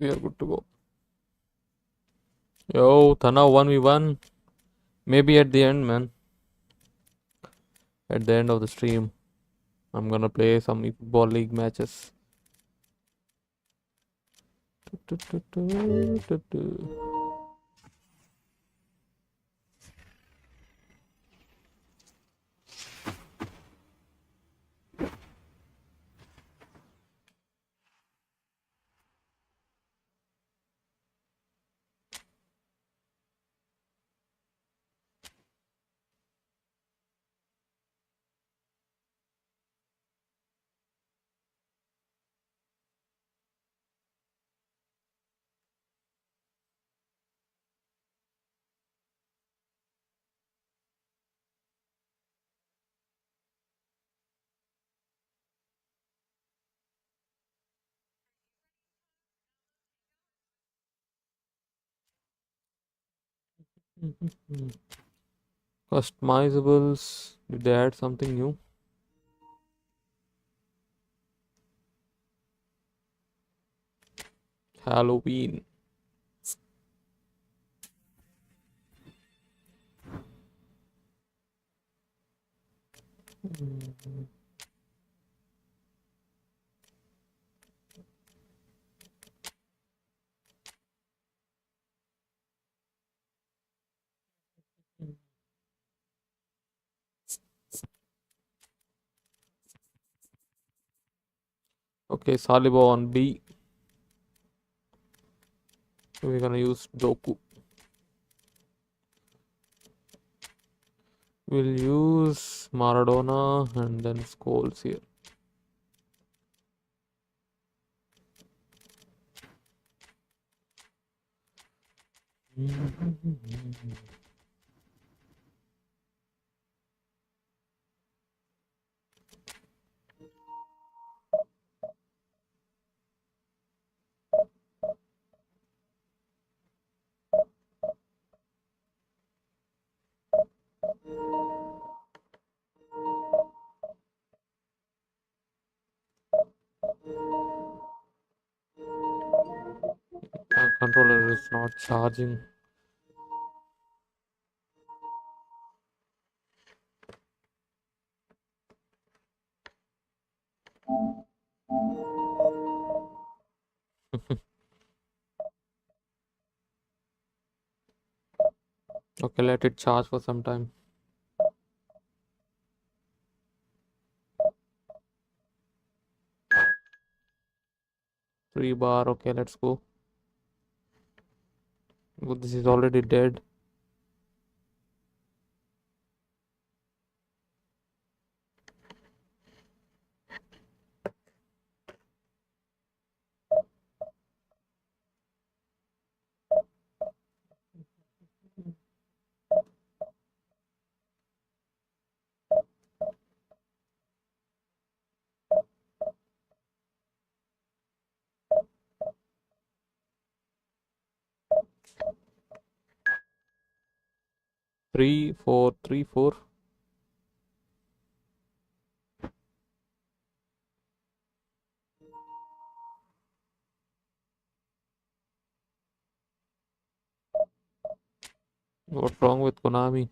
We are good to go. Yo, Thana 1v1. Maybe at the end, man. At the end of the stream, I'm gonna play some eFootball League matches. Customizables. Did they add something new? Halloween. Okay, Saliba on B. We're gonna use Doku. We'll use Maradona and then Scholes here. My controller is not charging. Okay, let it charge for some time. 3 bar. Okay, let's go. Oh, this is already dead. Three, four, 3-4. What's wrong with Konami?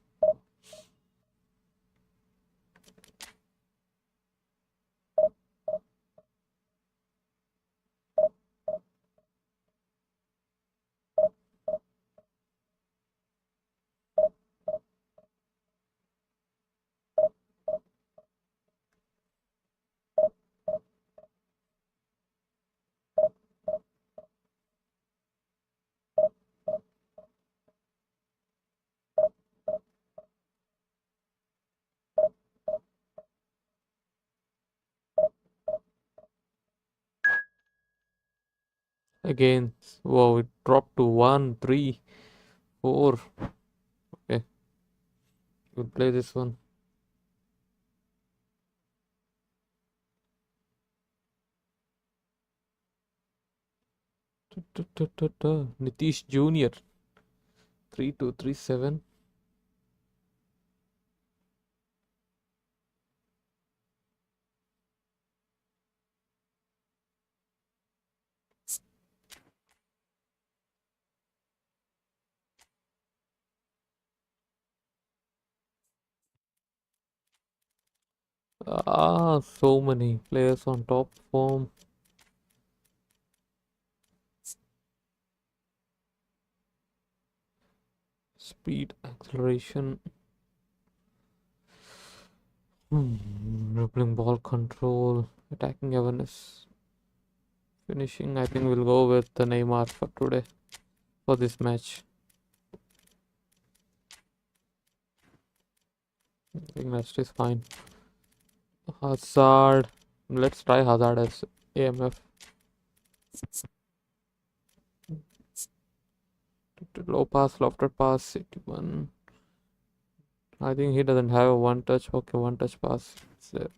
Again, whoa, it dropped to 1, 3, 4. Okay, we'll play this one. Nitish Jr. 3237. So many players on top form. Speed, acceleration, dribbling, ball control, attacking awareness, finishing. I think we'll go with the Neymar for today, for this match. I think rest is fine. Hazard. Let's try Hazard as AMF. Low pass, lofted pass, 81. I think he doesn't have a one touch. Okay, one touch pass. It's there.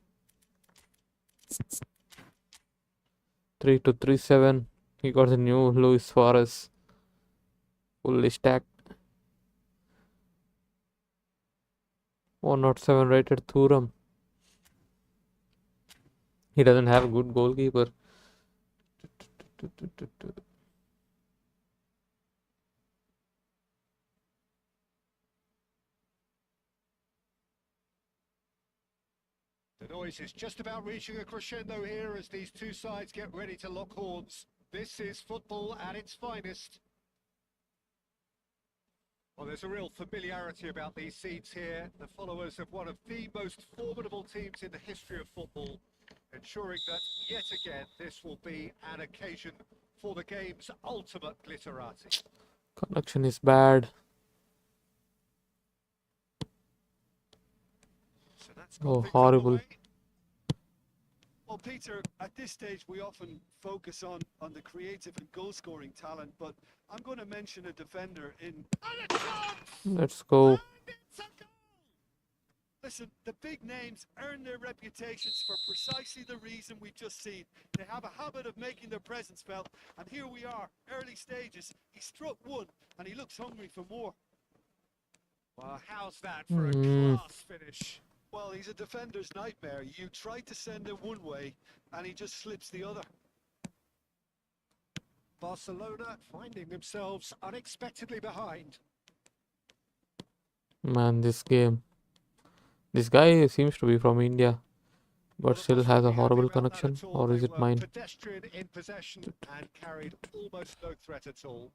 3-3-7. He got the new Luis Suarez. Fully stacked. 107 rated Thuram. He doesn't have a good goalkeeper. The noise is just about reaching a crescendo here as these two sides get ready to lock horns. This is football at its finest. Well, there's a real familiarity about these scenes here. The followers of one of the most formidable teams in the history of football, ensuring that, yet again, this will be an occasion for the game's ultimate glitterati. Connection is bad. So that's Oh, horrible. Well, Peter, at this stage we often focus on the creative and goal-scoring talent, but I'm going to mention a defender in... Let's go. Listen, the big names earn their reputations for precisely the reason we've just seen. They have a habit of making their presence felt, and here we are, early stages. He struck one, and he looks hungry for more. Well, how's that for a class finish? Well, he's a defender's nightmare. You try to send him one way, and he just slips the other. Barcelona finding themselves unexpectedly behind. Man, this game. This guy seems to be from India, but still has a horrible connection. Or is it mine? Pedestrian in possession and carried almost no threat at all.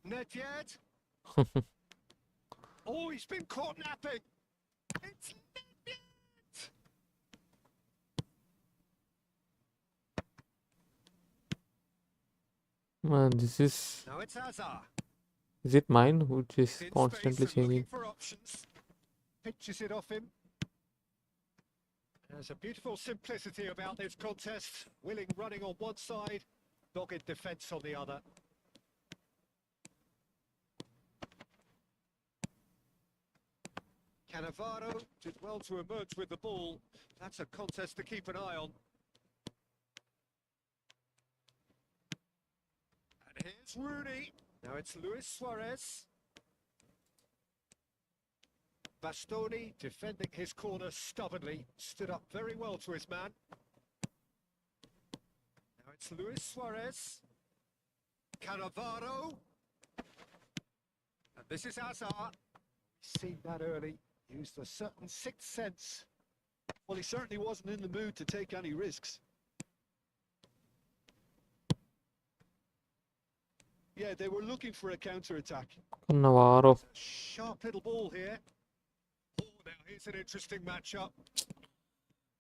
Nedved. Oh, he's been caught napping. It's Nedved. Man, this is... Now it's Hazard. Is it mine, which is In constantly space and looking changing? for options. Pitches it off him. There's a beautiful simplicity about this contest. Willing running on one side, dogged defence on the other. Cannavaro did well to emerge with the ball. That's a contest to keep an eye on. And here's Rooney. Now it's Luis Suarez. Bastoni defending his corner stubbornly. Stood up very well to his man. Now it's Luis Suarez. Cannavaro. And this is Hazard. Seen that early. Used a certain sixth sense. Well, he certainly wasn't in the mood to take any risks. Yeah, they were looking for a counter-attack. Navarro. Sharp little ball here. Oh, now here's an interesting matchup.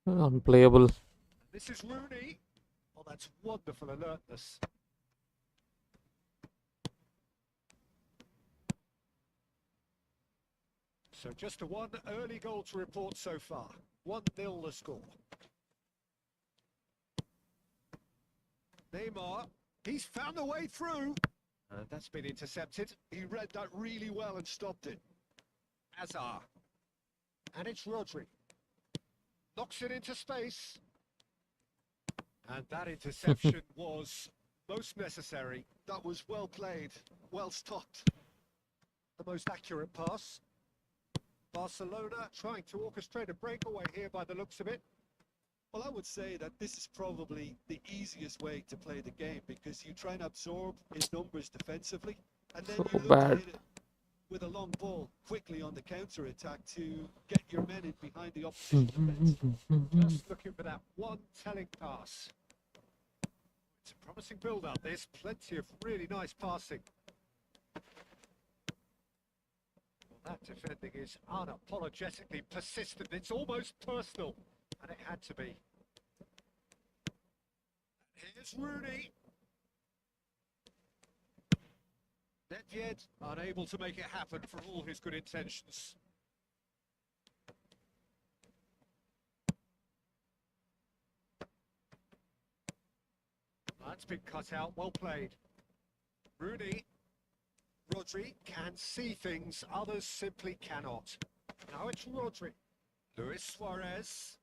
Unplayable. This is Rooney. Oh, that's wonderful alertness. So just one early goal to report so far. 1-0 the score. Neymar, he's found a way through. That's been intercepted. He read that really well and stopped it. Hazard. And it's Rodri. Knocks it into space. And that interception was most necessary. That was well played, well stopped. The most accurate pass. Barcelona trying to orchestrate a breakaway here by the looks of it. Well, I would say that this is probably the easiest way to play the game because you try and absorb his numbers defensively and then So you look bad. to hit it. with a long ball quickly on the counter-attack to get your men in behind the opposition defence. Just looking for that one telling pass. It's a promising build-up. There's plenty of really nice passing. Well, that defending is unapologetically persistent. It's almost personal, and it had to be. Here's Rooney. Nedved unable to make it happen for all his good intentions. That's been cut out, well played. Rooney. Rodri can see things others simply cannot. Now it's Rodri. Luis Suarez.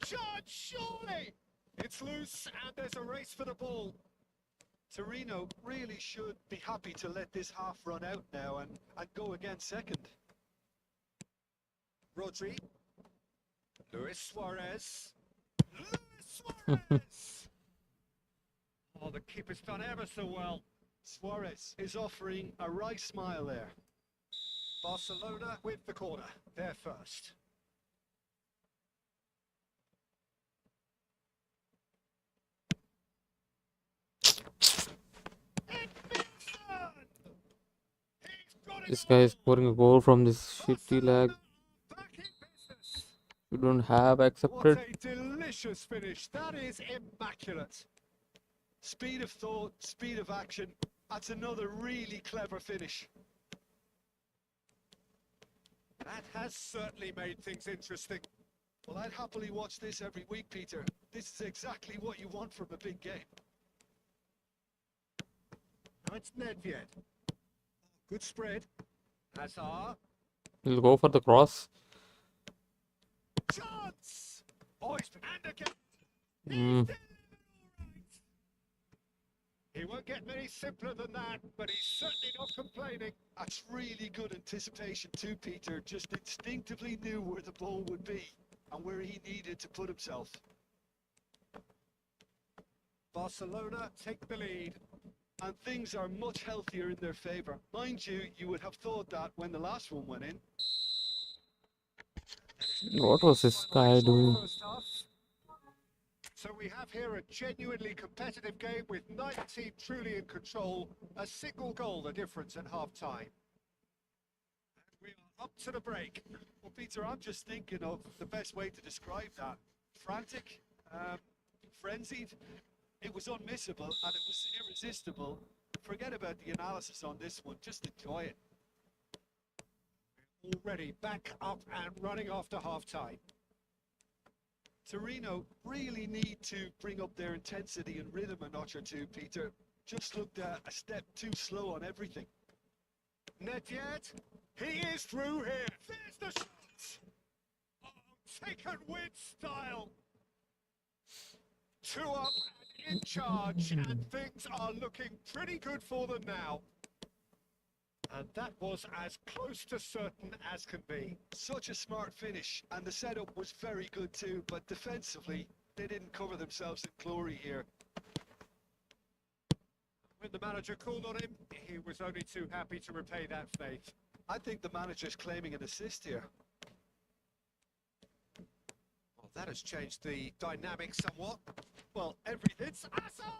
Chance, surely! It's loose and there's a race for the ball. Torino really should be happy to let this half run out now and go again second. Rodri. Luis Suarez. Luis Suarez! Oh, the keeper's done ever so well. Suarez is offering a wry smile there. Barcelona with the corner. They're first. This guy is scoring a goal from this shitty lag. You don't have accepted. What a delicious finish. That is immaculate. Speed of thought, speed of action. That's another really clever finish. That has certainly made things interesting. Well, I'd happily watch this every week, Peter. This is exactly what you want from a big game. Now it's Nedved. Good spread. Hazard. He'll go for the cross. Chance! Oh, and again. Mm. He won't get many simpler than that, but he's certainly not complaining. That's really good anticipation too, Peter. Just instinctively knew where the ball would be and where he needed to put himself. Barcelona take the lead. And things are much healthier in their favour. Mind you, you would have thought that when the last one went in. What was this guy doing? So we have here a genuinely competitive game with neither team truly in control. A single goal the difference at half-time. And we are up to the break. Well, Peter, I'm just thinking of the best way to describe that. Frantic, frenzied. It was unmissable and it was irresistible. Forget about the analysis on this one. Just enjoy it. Already back up and running after half-time. Torino really need to bring up their intensity and rhythm a notch or two, Peter. Just looked a step too slow on everything. Nedved, he is through here. There's the shot. Oh, taken with style. 2 up and in charge, and things are looking pretty good for them now. And that was as close to certain as can be. Such a smart finish, and the setup was very good too, but defensively, they didn't cover themselves in glory here. When the manager called on him, he was only too happy to repay that faith. I think the manager's claiming an assist here. Well, that has changed the dynamic somewhat. Well, everything's Hazard!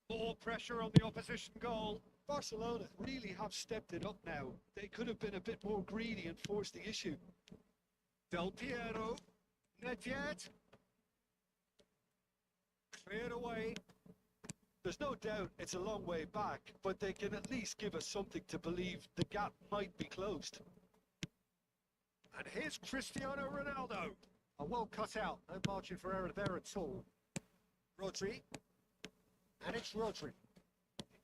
More pressure on the opposition goal. Barcelona really have stepped it up now. They could have been a bit more greedy and forced the issue. Del Piero, Nedved. Cleared away. There's no doubt it's a long way back, but they can at least give us something to believe the gap might be closed. And here's Cristiano Ronaldo. A well cut out, no margin for error there at all. Rodri. And it's Rodri.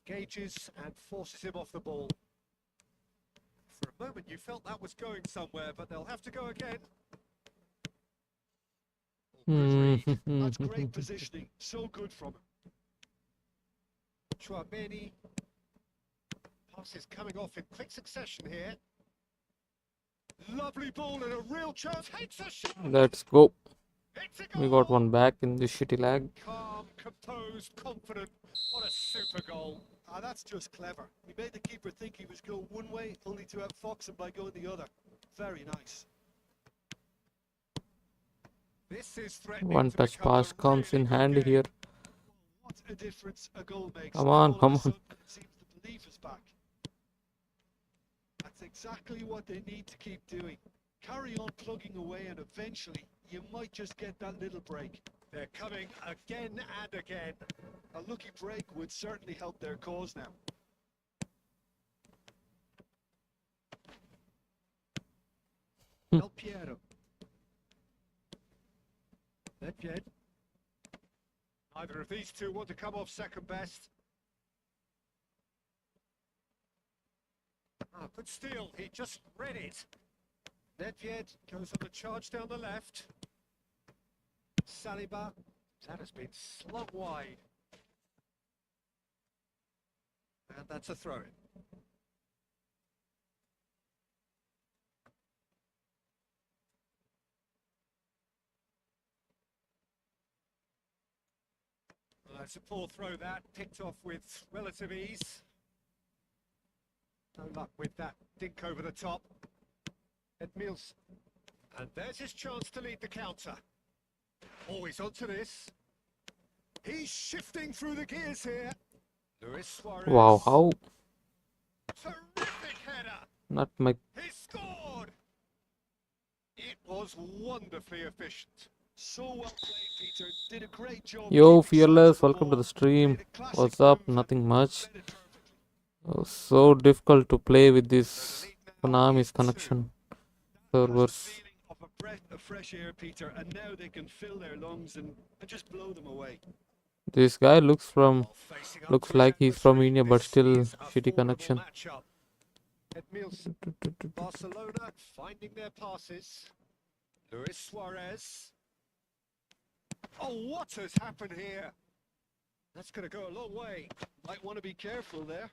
Engages and forces him off the ball. For a moment you felt that was going somewhere, but they'll have to go again. That's great positioning, so good from him. Chouameni. Passes coming off in quick succession here. Lovely ball and a real chance. Takes a shot. Let's go. It's a We got goal! one back in this shitty lag. Calm, composed, confident. What a super goal. Ah, that's just clever. He made the keeper think he was going one way, only to outfox him by going the other. Very nice. This is threatening One to touch become a pass comes really in good handy game. here. What a difference a goal makes. Come Now on, all come of a on. sudden, it seems the belief is back. That's exactly what they need to keep doing. Carry on plugging away and eventually you might just get that little break. They're coming again and again. A lucky break would certainly help their cause now. Del Piero. Nedved. Neither of these two want to come off second best. Ah, good steal. He just read it. Nedved goes on the charge down the left. Saliba. That has been slung wide. And that's a throw-in. Well, it's a poor throw that, picked off with relative ease. No luck with that dink over the top. Edmils. And there's his chance to lead the counter. Always onto this. He's shifting through the gears here. Luis Suarez. Wow, how? Terrific header. Not my... He scored. It was wonderfully efficient. So well played, Peter. Did a great job. Yo, keeping sight of Fearless, the welcome to ball. the stream. Made a classic What's up? move Nothing and much. read it perfectly. So difficult to play with So this the lead now Konami's is 2. connection Has the servers. feeling of a breath of fresh air, Peter, and now they can fill their lungs and just blow them away. This guy looks While facing up looks to his like he's from adversary, India, but this still is a shitty formidable connection. matchup. Edmils. Barcelona finding their passes. Luis Suarez. Oh, what has happened here? That's going to go a long way. Might want to be careful there.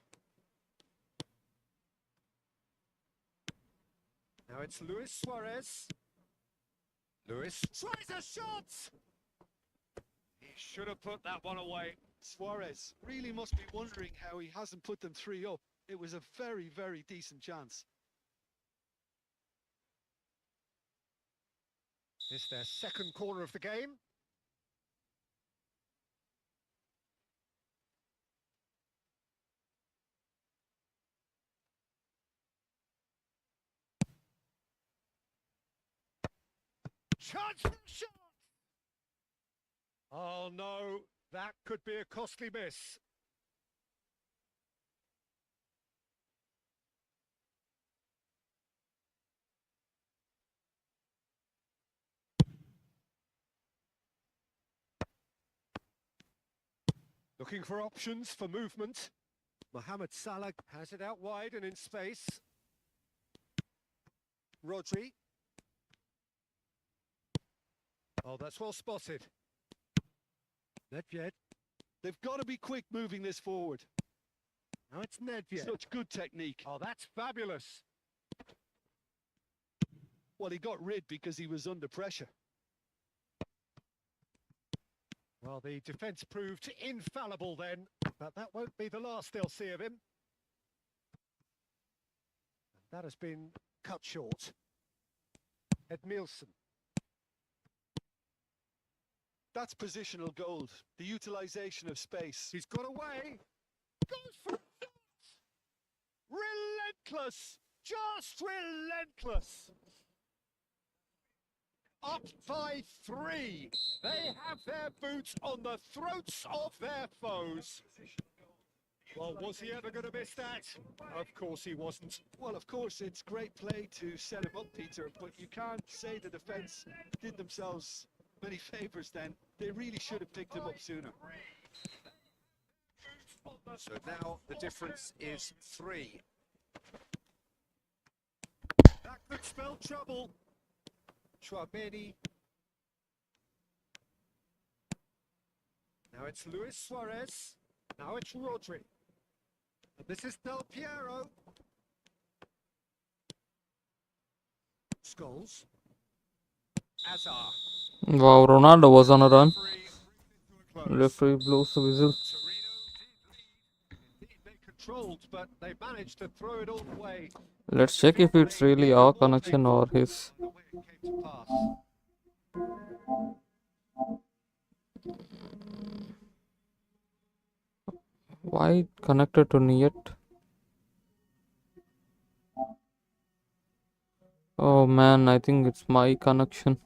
Now it's Luis Suarez. Luis tries a shot! He should have put that one away. Suarez really must be wondering how he hasn't put them 3 up. It was a very, very decent chance. It's their second corner of the game. Chance for a shot! Oh no, that could be a costly miss. Looking for options for movement. Mohamed Salah has it out wide and in space. Rodri. Oh, that's well spotted. Nedved. They've got to be quick moving this forward. Now it's Nedved. Such good technique. Oh, that's fabulous. Well, he got rid because he was under pressure. Well, the defence proved infallible then, but that won't be the last they'll see of him. That has been cut short. Edmilson. That's positional gold. The utilisation of space. He's got away. Goes for a shot. Relentless. Just relentless. Up by 3. They have their boots on the throats of their foes. Well, was he ever going to miss that? Of course he wasn't. Well, of course, it's great play to set him up, Peter, but you can't say the defence did themselves many favours then. They really should have picked him up sooner. So now the difference is 3. That could spell trouble. Chouameni. Now it's Luis Suarez. Now it's Rodri. And this is Del Piero. Scholes. Azar. Wow, Ronaldo was on a run. Referee brings it to a close. Referee blows the whistle. Torino did lead, indeed they controlled, but they managed to throw it all away. Let's check if it's really our connection or his. The way it came to pass. Why connected to Niet? Oh man, I think it's my connection.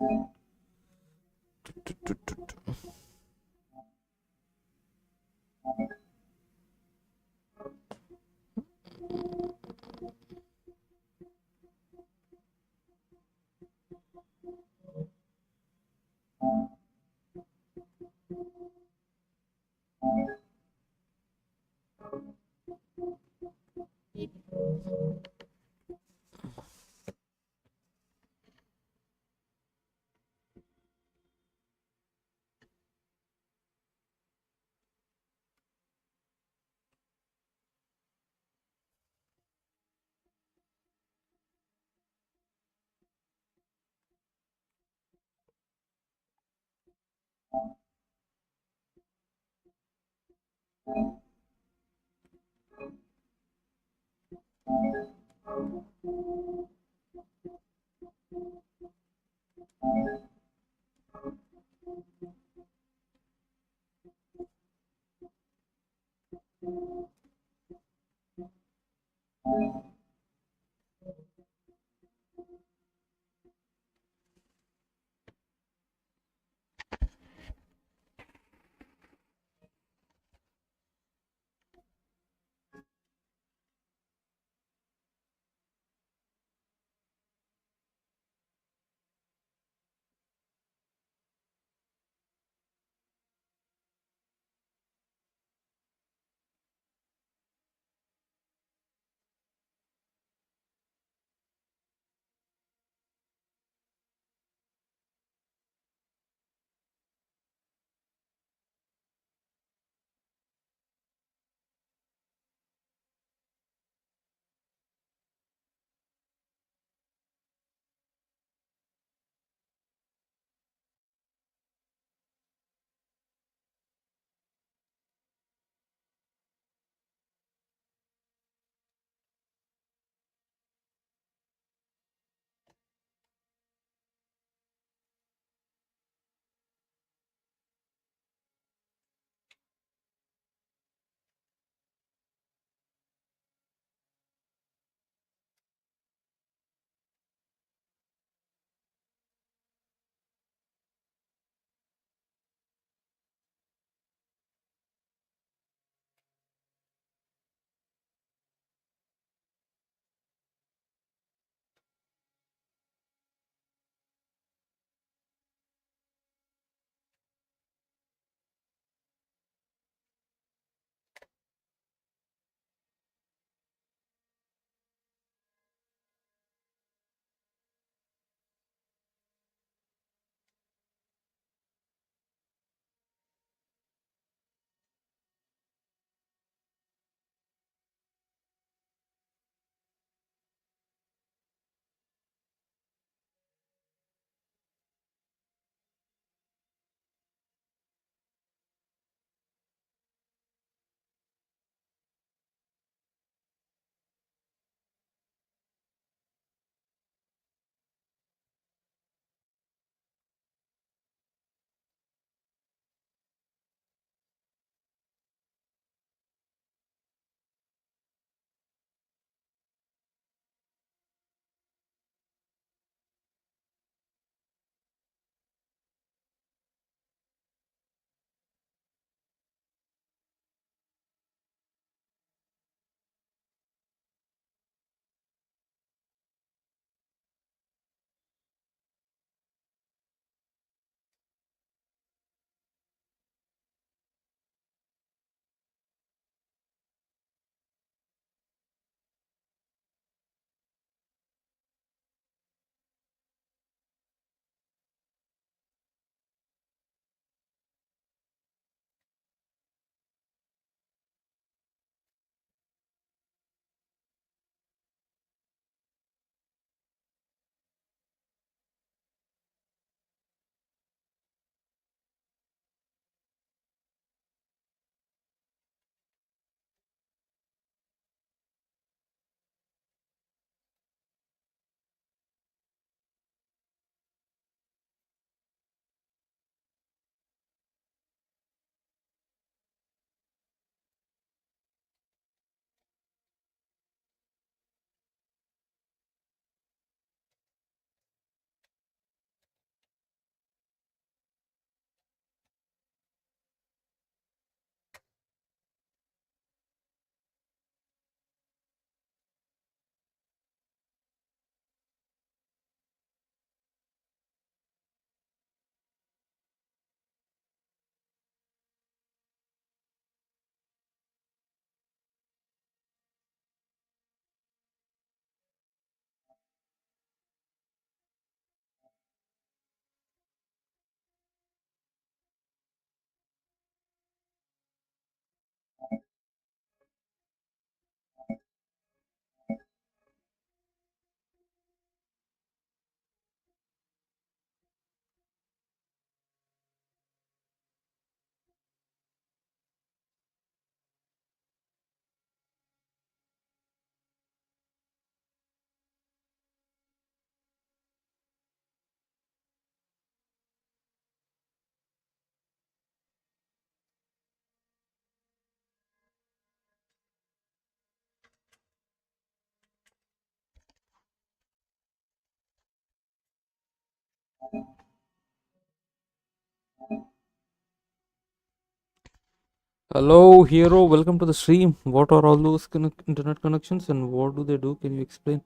Hello, hero. Welcome to the stream. What are all those internet connections and what do they do? Can you explain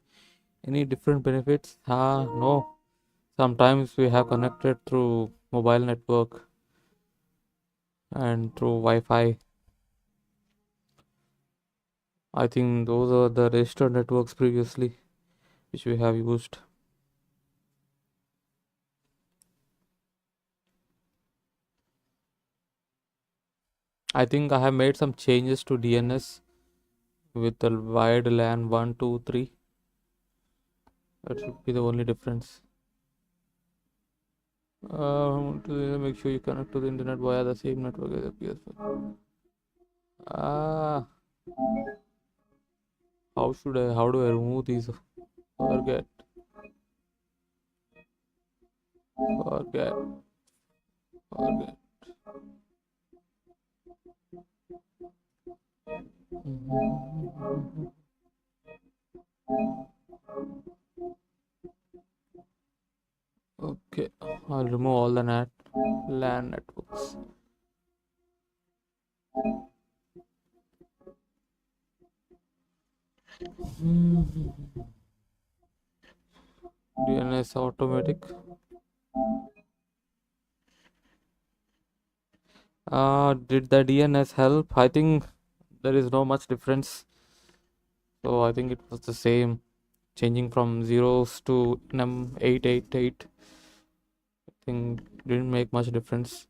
any different benefits? No. Sometimes we have connected through mobile network and through Wi-Fi. I think those are the registered networks previously which we have used. I think I have made some changes to DNS with the wide LAN 1, 2, 3. That should be the only difference. To make sure you connect to the internet via the same network as the PS5. How do I remove these? Forget. Forget. Forget. Okay, I'll remove all the LAN networks. DNS automatic. Did the DNS help? I think there is no much difference. So I think it was the same, changing from zeros to num888. I think didn't make much difference.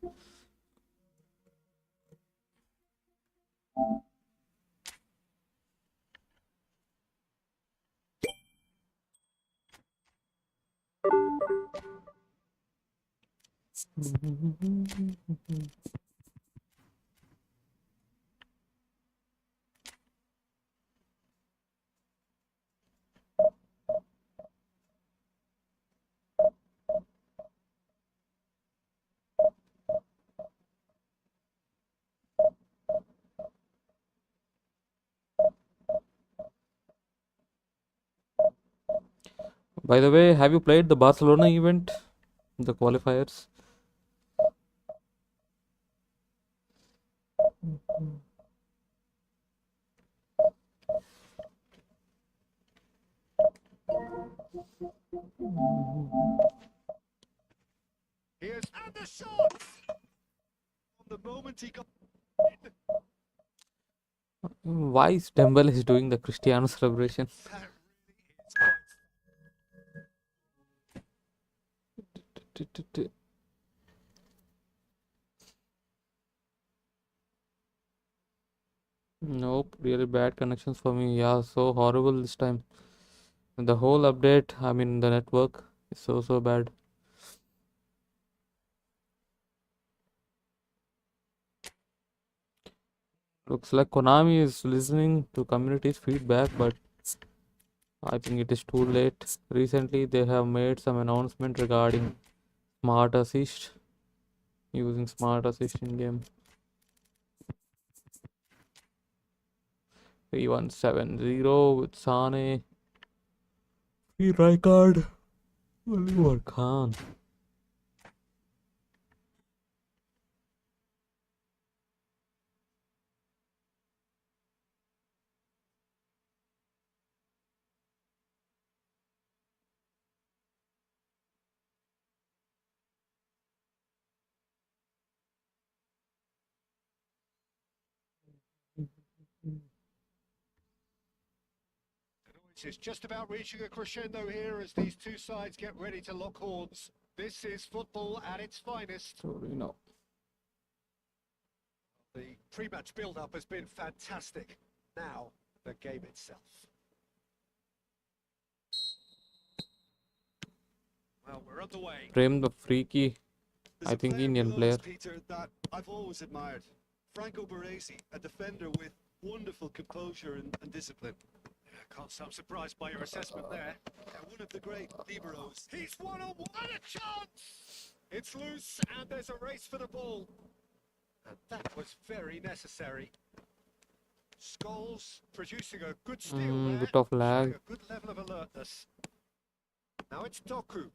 By the way, have you played the Barcelona event, the qualifiers? Here's and the shot. From the moment he got. Why is Dembele is doing the Cristiano celebration? That really is quite. Nope, really bad connections for me. Yeah, so horrible this time. The whole update, I mean the network is so bad. Looks like Konami is listening to community's feedback, but I think it is too late. Recently, they have made some announcement regarding smart assist, using smart assist in game. 3170 with Sane, Rijkaard, Oliver Khan. It's just about reaching a crescendo here as these two sides get ready to lock horns. This is football at its finest. Torino. The pre-match build-up has been fantastic. Now, the game itself. Well, we're underway. Prem the freaky, There's I a think player Indian below player. us, Peter, that I've always admired. Franco Baresi, a defender with wonderful composure and discipline. Can't say I'm surprised by your assessment there. One of the great liberos. He's one-on-one, and a chance! It's loose, and there's a race for the ball. And that was very necessary. Scholes producing a good steal there. Bit of lag. Showing a good level of alertness. Now it's Doku.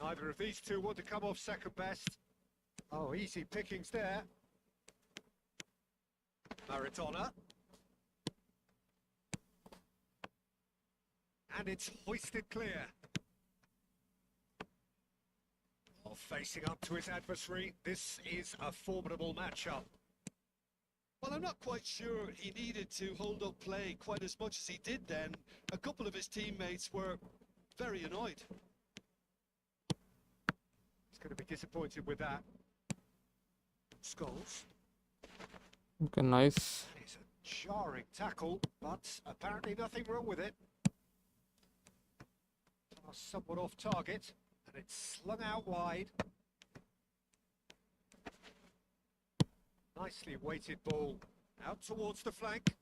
Neither of these two want to come off second best. Oh, easy pickings there. Maradona. And it's hoisted clear. Well, facing up to his adversary, this is a formidable matchup. Well, I'm not quite sure he needed to hold up play quite as much as he did then. A couple of his teammates were very annoyed. He's going to be disappointed with that. Scholes. Okay, nice. It's a jarring tackle, but apparently nothing wrong with it. Pass somewhat off target, and it's slung out wide. Nicely weighted ball out towards the flank.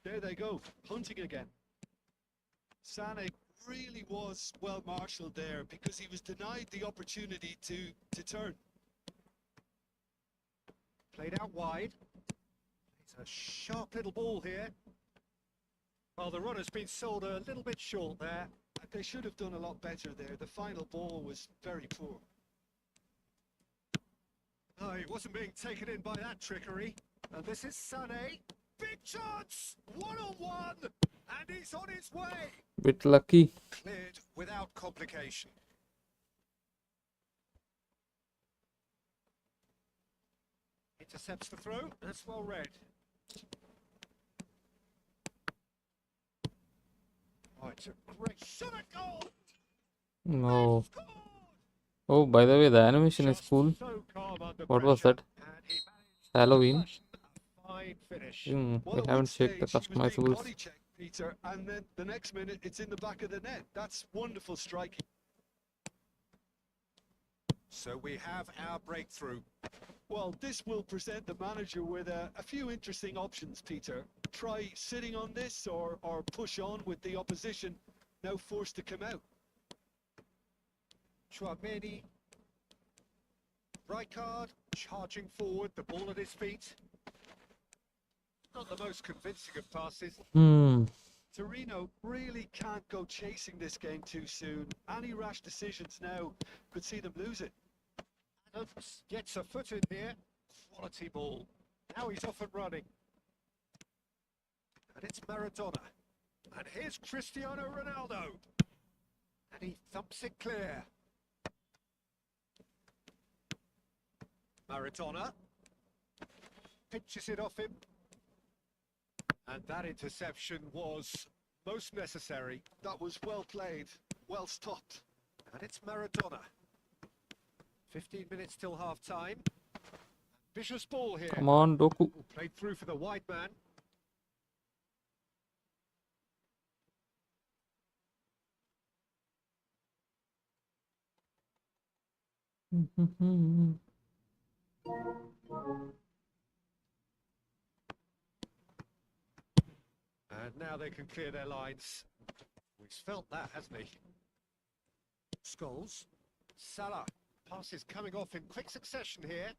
There they go, hunting again. Sané really was well marshalled there because he was denied the opportunity to turn. Played out wide. It's a sharp little ball here. Well, the runner's been sold a little bit short there. They should have done a lot better there. The final ball was very poor. Oh, he wasn't being taken in by that trickery. And this is Sané. Big chance! One-on-one! And he's on his way! Bit lucky. Cleared without complication. Intercepts the throw. That's well read. Oh, it's a great shot at goal! No. Scored! Oh, by the way, the animation is Just cool. so calm under What was pressure, that? and he managed Halloween? to fashion a fine finish. Well, I at one haven't checked the stage, he was being customizables. body checked, Peter, and then the next minute it's in the back of the net. That's wonderful striking. So we have our breakthrough. Well, this will present the manager with a few interesting options, Peter. Try sitting on this or push on with the opposition now forced to come out. Chouameni. Rijkaard charging forward, the ball at his feet. Not the most convincing of passes. Torino really can't go chasing this game too soon. Any rash decisions now could see them lose it. Adams gets a foot in here. Quality ball. Now he's off and running. And it's Maradona. And here's Cristiano Ronaldo. And he thumps it clear. Maradona. Pitches it off him. And that interception was most necessary. That was well played, well stopped. And it's Maradona. 15 minutes till half time. Vicious ball here. Come on, Doku. Played through for the wide man. And now they can clear their lines. He's felt that, hasn't he? Scholes. Salah. Passes coming off in quick succession here.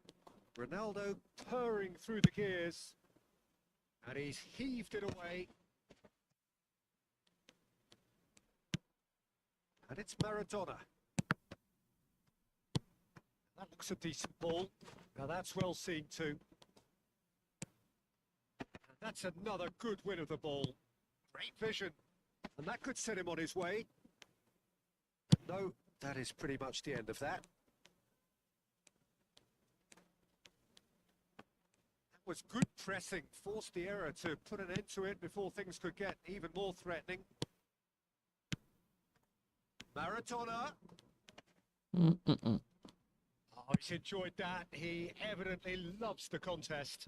Ronaldo purring through the gears. And he's heaved it away. And it's Maradona. That looks a decent ball. Now that's well seen too. And that's another good win of the ball. Great vision. And that could set him on his way. No, that is pretty much the end of that. That was good pressing. Forced the error to put an end to it before things could get even more threatening. Maradona. Oh, he's enjoyed that. He evidently loves the contest.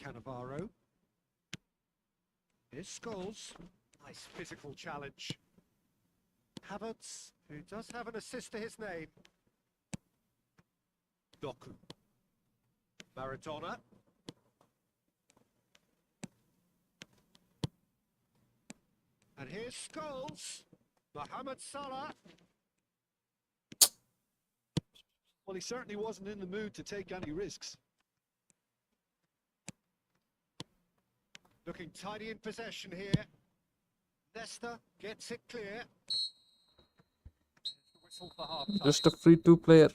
Cannavaro. Here's Scholes. Nice physical challenge. Havertz, who does have an assist to his name. Doku. Maradona. And here's Scholes. Mohamed Salah. Well, he certainly wasn't in the mood to take any risks. Looking tidy in possession here. Desta gets it clear. The whistle for half-time. Just a free-to-play A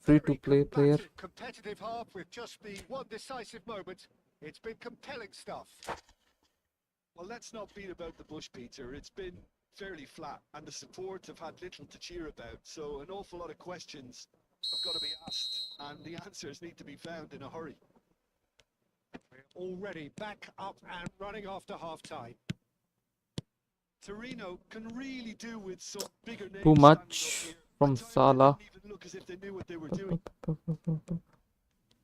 free-to-play very player. competitive half with just the one decisive moment. It's been compelling stuff. Well, let's not beat about the bush, Peter. It's been fairly flat, and the support have had little to cheer about. So an awful lot of questions have got to be asked, and the answers need to be found in a hurry. We're already back up and running after half-time. Torino can really do with some bigger names. Too standing much up here. from At times, Salah. They didn't even look as if they knew what they were doing.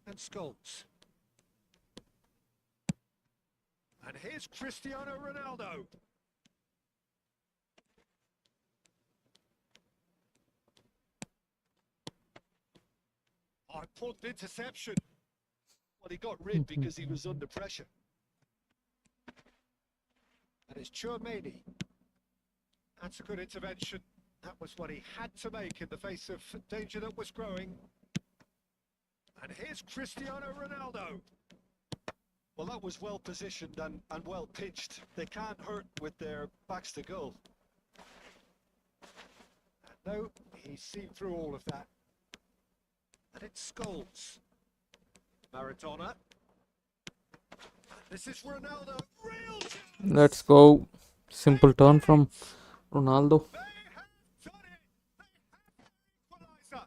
And Scholes. And here's Cristiano Ronaldo. Important interception. Well, he got rid because he was under pressure. And it's Chouameni. That's a good intervention. That was what he had to make in the face of danger that was growing. And here's Cristiano Ronaldo. Well, that was well positioned and well pitched. They can't hurt with their backs to goal. No, he's seen through all of that. And it's Scholes. Maradona. This is Ronaldo. Real chance. Let's go. Simple turn from Ronaldo. They have done it. They have the equaliser.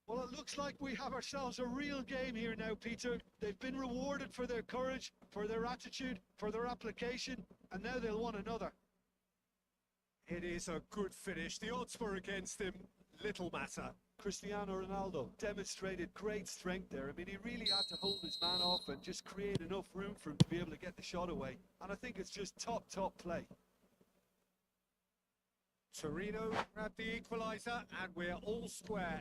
Well, it looks like we have ourselves a real game here now, Peter. They've been rewarded for their courage, for their attitude, for their application, and now they'll want another. It is a good finish. The odds were against him. Little matter. Cristiano Ronaldo demonstrated great strength there. I mean, he really had to hold his man off and just create enough room for him to be able to get the shot away. And I think it's just top play. Torino grabbed the equaliser and we're all square.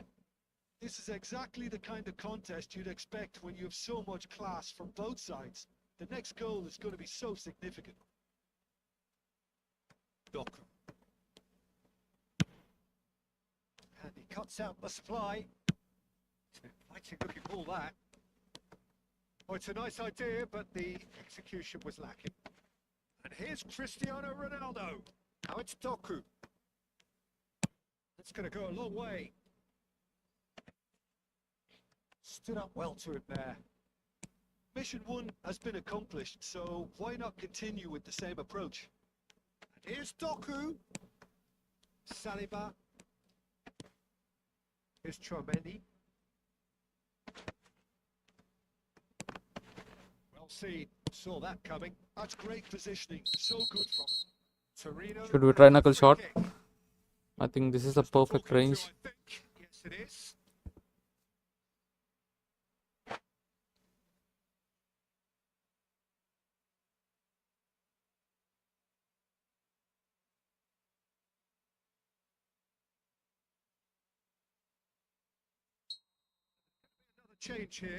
This is exactly the kind of contest you'd expect when you have so much class from both sides. The next goal is going to be so significant. Doku. And he cuts out the supply. It's an inviting looking ball, that. Oh, it's a nice idea, but the execution was lacking. And here's Cristiano Ronaldo. Now it's Doku. That's going to go a long way. Stood up well to it there. Mission 1 has been accomplished, so why not continue with the same approach? And here's Doku. Saliba. Here's Chouameni. Well seen. Saw that coming. That's great positioning. So good from him. Torino. Should we try and a knuckle free shot? kick. I think this is a Just before perfect Q2, range. I think. Yes, it is. Another change here.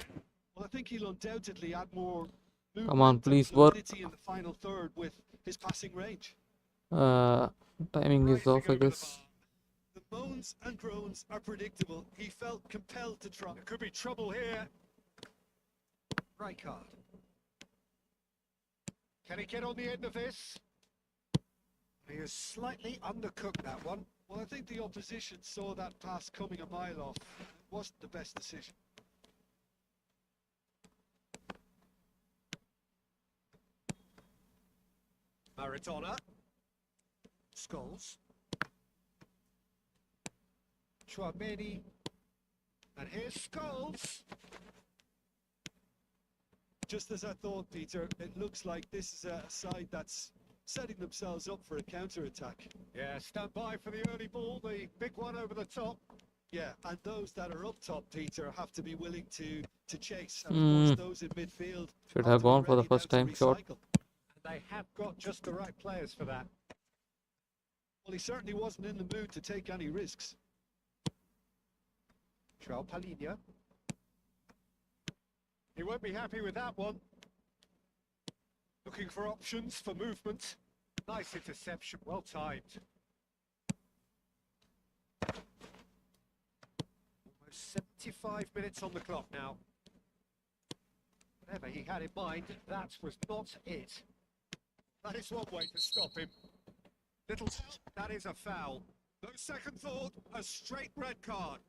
Well, I think he'll undoubtedly add more movement Come on, and please work. fluidity in the final third with his passing range. Timing is Rising off, I over the guess. The moans and groans are predictable. He felt compelled to try. There could be trouble here. Right card. Can he get on the end of this? He has slightly undercooked that one. Well, I think the opposition saw that pass coming a mile off. It wasn't the best decision. Maradona. Scholes. Chouameni. And here's Scholes. Just as I thought, Peter, it looks like this is a side that's setting themselves up for a counter-attack. Yeah, stand by for the early ball, the big one over the top. Yeah, and those that are up top, Peter, have to be willing to chase. And of course, those in midfield Should have have to be gone for the ready now first to time shot. recycle. And they have got just the right players for that. Well, he certainly wasn't in the mood to take any risks. Joao Palhinha. He won't be happy with that one. Looking for options for movement. Nice interception, well timed. Almost 75 minutes on the clock now. Whatever he had in mind, that was not it. That is one way to stop him. Little, that is a foul. No second thought, a straight red card.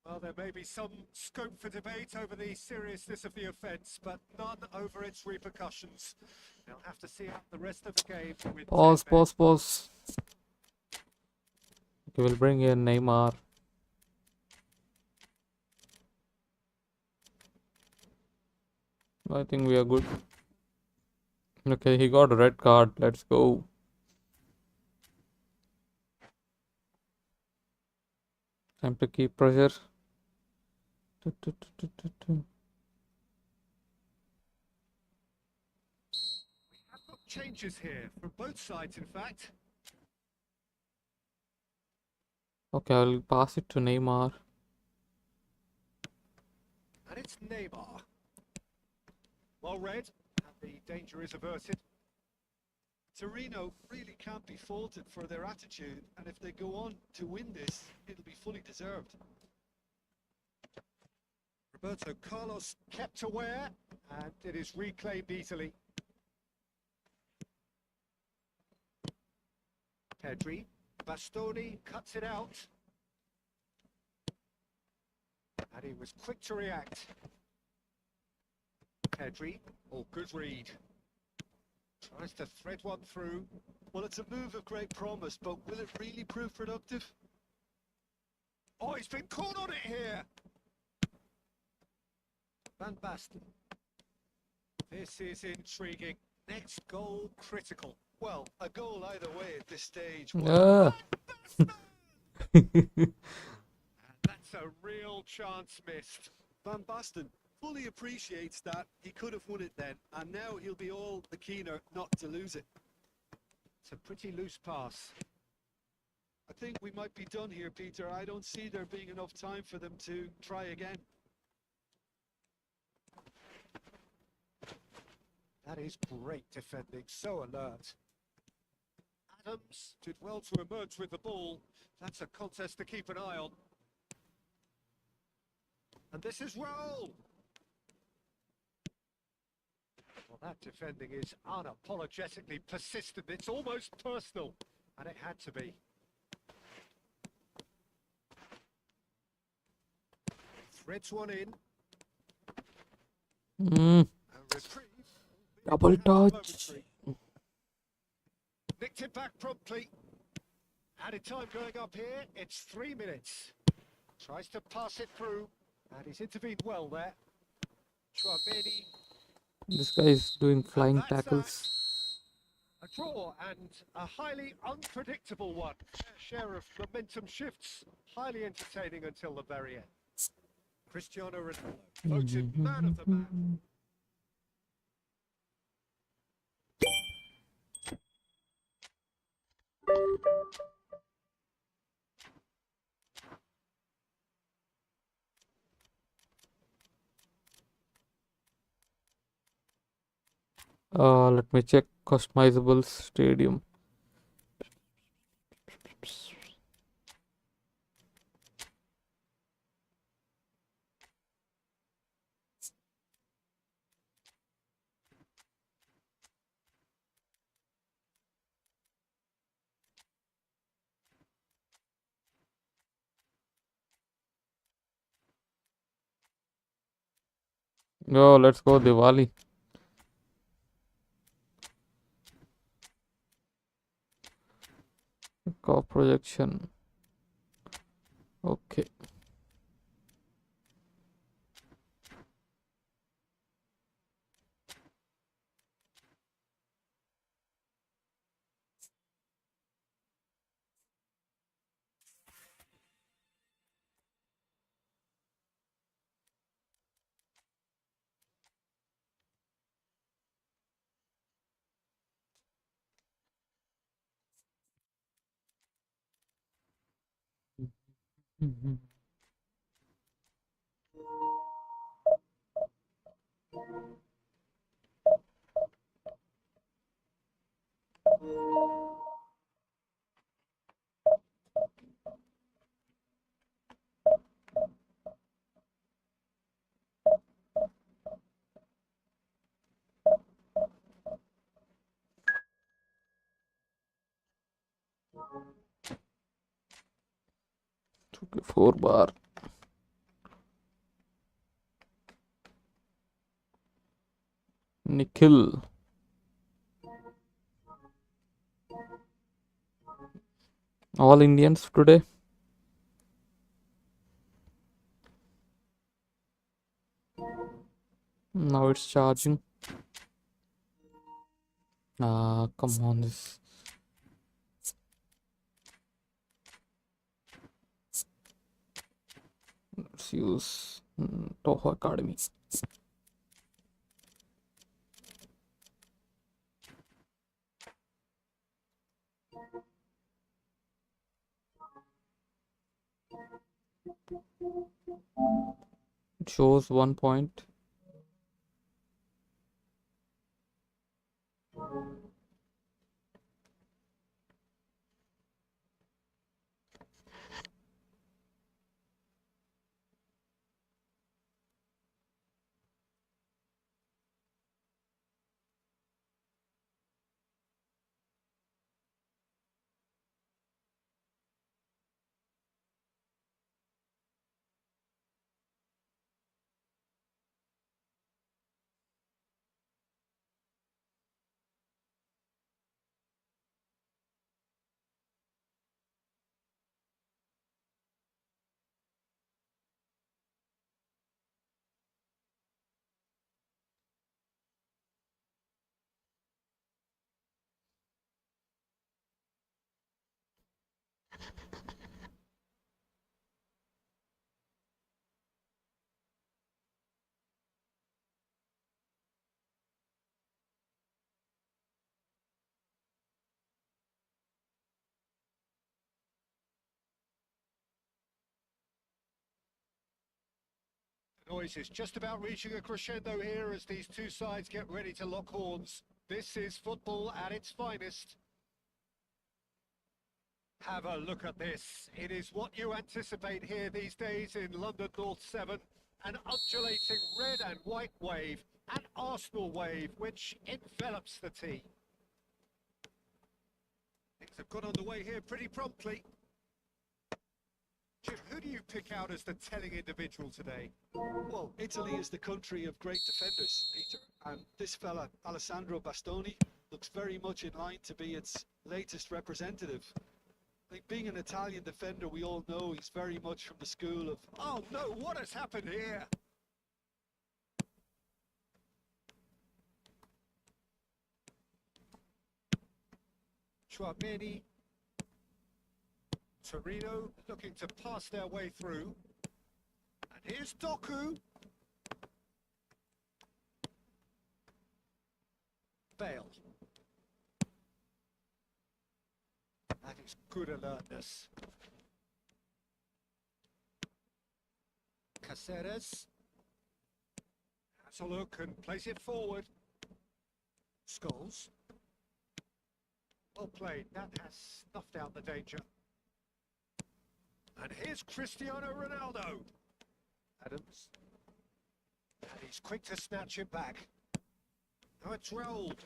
Well, there may be some scope for debate over the seriousness of the offence, but none over its repercussions. They'll have to see out the rest of the game with Pause, 10 men. pause, pause. Okay, we'll bring in Neymar. I think we are good. Okay, he got a red card. Let's go. Time to keep pressure. Have got changes here from both sides, in fact. Okay, I'll pass it to Neymar. And it's Neymar. Well read, and the danger is averted. Torino really can't be faulted for their attitude, and if they go on to win this, it'll be fully deserved. Roberto Carlos kept aware, and it is reclaimed easily. Pedri, Bastoni cuts it out. And he was quick to react. Pedri, good read. Tries to thread one through. Well, it's a move of great promise, but will it really prove productive? Oh, he's been caught on it here. Van Basten. This is intriguing. Next goal critical. Well, a goal either way at this stage. Ah. And that's a real chance missed. Van Basten fully appreciates that he could have won it then, and now he'll be all the keener not to lose it. It's a pretty loose pass. I think we might be done here, Peter. I don't see there being enough time for them to try again. That is great defending, so alert. Adams did well to emerge with the ball. That's a contest to keep an eye on. And this is Raul. Well, that defending is unapologetically persistent. It's almost personal, and it had to be. Threads one in. Mm. A reprieve. Double touch. Nicked it back promptly. Added time going up here. It's 3 minutes. Tries to pass it through. And he's intervened well there. Chouameni. This guy is doing flying That's tackles. a draw and a highly unpredictable one. Share of momentum shifts. Highly entertaining until the very end. Cristiano Ronaldo, voted man of the match. Let me check customizable stadium. Oh, let's go Diwali. Core projection. Okay. Mhm. Okay, 4 bar. Nikhil. All Indians today. Now it's charging. Ah, come on, this. Let's use Toho Academy. It shows 1 point. The noise is just about reaching a crescendo here as these two sides get ready to lock horns. This is football at its finest. Have a look at this. It is what you anticipate here these days in London North 7. An undulating red and white wave, an Arsenal wave, which envelops the tee. Things have got underway here pretty promptly. Jim, who do you pick out as the telling individual today? Well, Italy is the country of great defenders, Peter, and this fella, Alessandro Bastoni, looks very much in line to be its latest representative. I think being an Italian defender, we all know he's very much from the school of... Oh no, what has happened here? Chouameni, Torino looking to pass their way through. And here's Doku. Bale. That is good alertness. Caceres. Has a look and plays it forward. Scholes. Well played. That has snuffed out the danger. And here's Cristiano Ronaldo. Adams. And he's quick to snatch it back. Now it's rolled.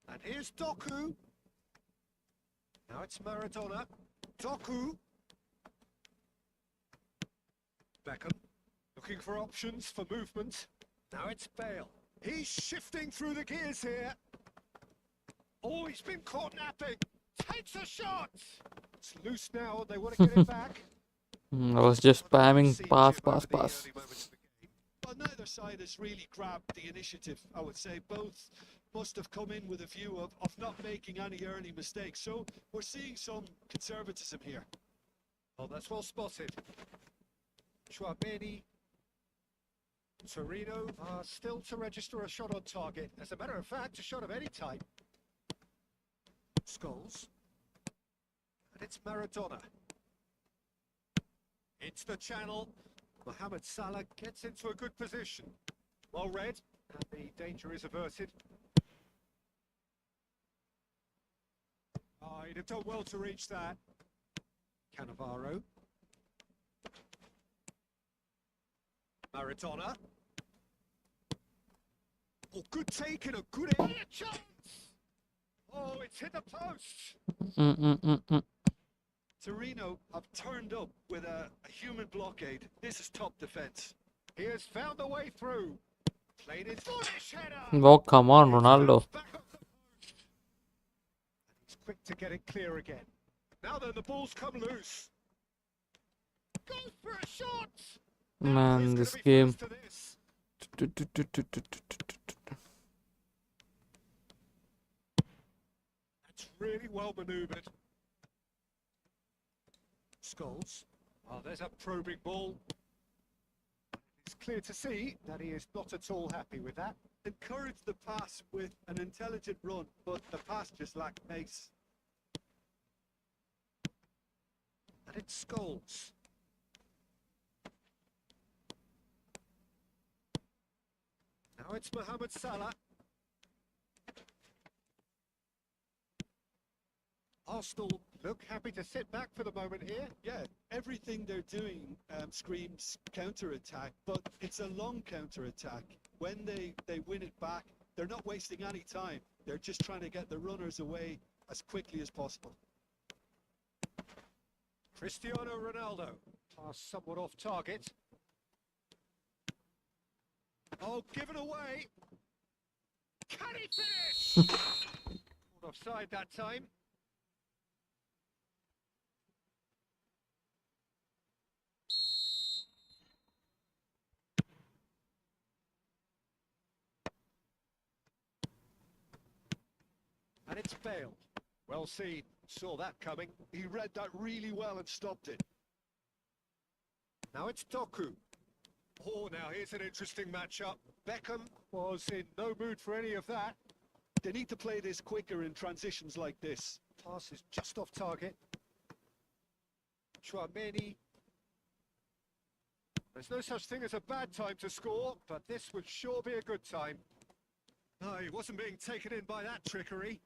And here's Doku. Now it's Maradona. Doku. Beckham. Looking for options for movement. Now it's Bale. He's shifting through the gears here. Oh, he's been caught napping. Takes a shot. It's loose now. They want to get it back. I was just spamming pass. Well, neither side has really grabbed the initiative, I would say. Both must have come in with a view of not making any early mistakes. So we're seeing some conservatism here. Oh, that's well spotted. Chouameni. Torino are still to register a shot on target. As a matter of fact, a shot of any type. Scholes. And it's Maradona. It's the channel. Mohamed Salah gets into a good position. Well read, and the danger is averted. Oh, he'd have done well to reach that. Cannavaro. Maradona. Oh, good take and a good area chance. Oh, it's hit the post. Torino have turned up with a human blockade. This is top defence. He has found the way through. Played his foolish header. Oh, come on, It's Ronaldo. bounced back off the post. And he's quick to get it clear again. Now then, the ball's come loose. Goes for a shot. Man, He's this gonna be game. first to this. That's really well manoeuvred. Scholes. Oh, there's a probing ball. It's clear to see that he is not at all happy with that. Encourage the pass with an intelligent run, but the pass just lacked pace. And it's Scholes. Now it's Mohamed Salah. Arsenal look happy to sit back for the moment here. Yeah, everything they're doing screams counter-attack, but it's a long counter-attack. When they win it back, they're not wasting any time. They're just trying to get the runners away as quickly as possible. Cristiano Ronaldo. Pass somewhat off target. Oh, given away. Can he finish? Caught offside that time. And it's Bale. Well seen. Saw that coming. He read that really well and stopped it. Now it's Doku. Oh, now here's an interesting matchup. Beckham was in no mood for any of that. They need to play this quicker in transitions like this. Pass is just off target. Chouameni. There's no such thing as a bad time to score, but this would sure be a good time. No, he wasn't being taken in by that trickery.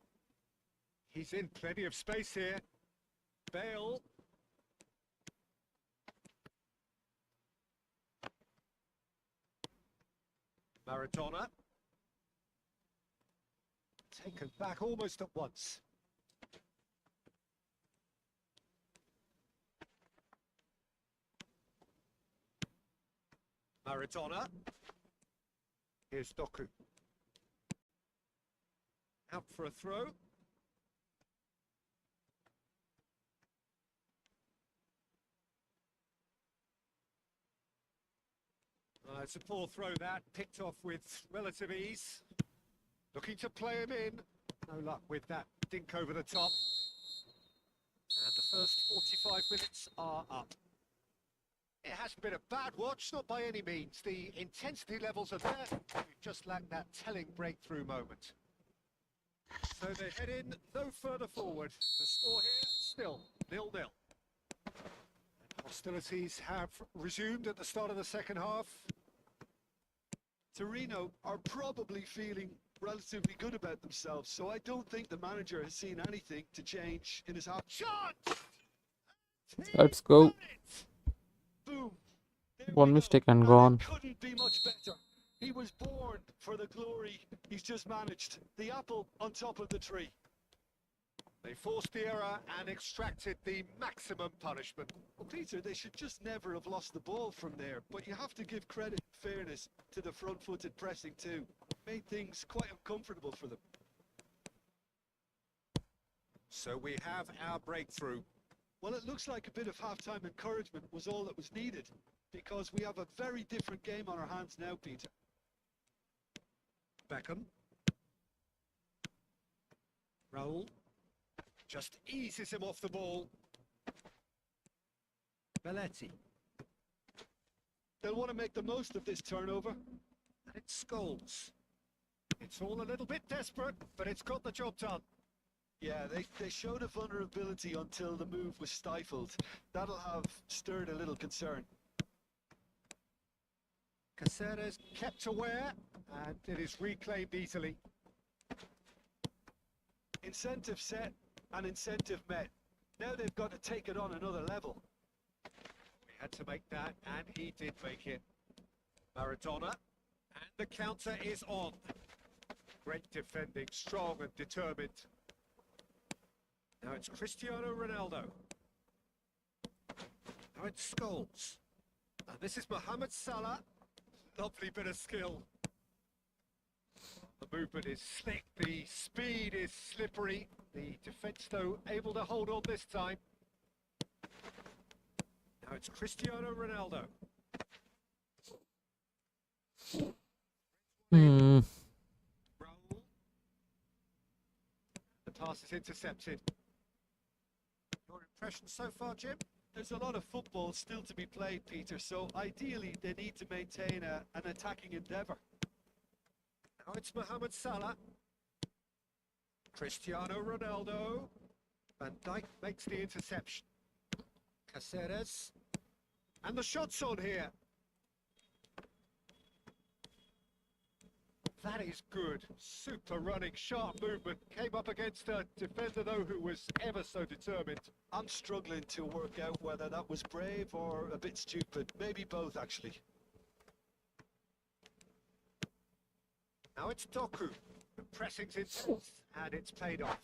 He's in plenty of space here. Bale. Maradona. Taken back almost at once. Maradona. Here's Doku. Out for a throw. It's a poor throw that, picked off with relative ease. Looking to play him in. No luck with that dink over the top. And the first 45 minutes are up. It hasn't been a bad watch, not by any means. The intensity levels are there. We just lack that telling breakthrough moment. So they head in no further forward. The score here, still 0-0. Hostilities have resumed at the start of the second half. Torino are probably feeling relatively good about themselves, so I don't think the manager has seen anything to change in his half. Shot! Let's go. Boom. There One we mistake go. and gone. It couldn't be much better. He was born for the glory he's just managed. The apple on top of the tree. They forced the error and extracted the maximum punishment. Well, Peter, they should just never have lost the ball from there, but you have to give credit and fairness to the front-footed pressing too. Made things quite uncomfortable for them. So we have our breakthrough. Well, it looks like a bit of half-time encouragement was all that was needed, because we have a very different game on our hands now, Peter. Beckham. Raul. Just eases him off the ball. Belletti. They'll want to make the most of this turnover. And it's Scholes. It's all a little bit desperate, but it's got the job done. Yeah, they showed a vulnerability until the move was stifled. That'll have stirred a little concern. Caceres kept aware, and it is reclaimed easily. Incentive set and incentive met. Now they've got to take it on another level. He had to make that, and he did make it. Maradona, and the counter is on. Great defending, strong and determined. Now it's Cristiano Ronaldo. Now it's Scholes. And this is Mohamed Salah. Lovely bit of skill. The movement is slick, the speed is slippery. The defence, though, able to hold on this time. Now it's Cristiano Ronaldo. Raul. The pass is intercepted. Your impression so far, Jim? There's a lot of football still to be played, Peter, so ideally they need to maintain an attacking endeavour. Now it's Mohamed Salah. Cristiano Ronaldo. Van Dijk makes the interception. Caceres. And the shot's on here. That is good. Super running, sharp movement. Came up against a defender, though, who was ever so determined. I'm struggling to work out whether that was brave or a bit stupid. Maybe both, actually. Now it's Doku. The pressing's intense, and it's paid off.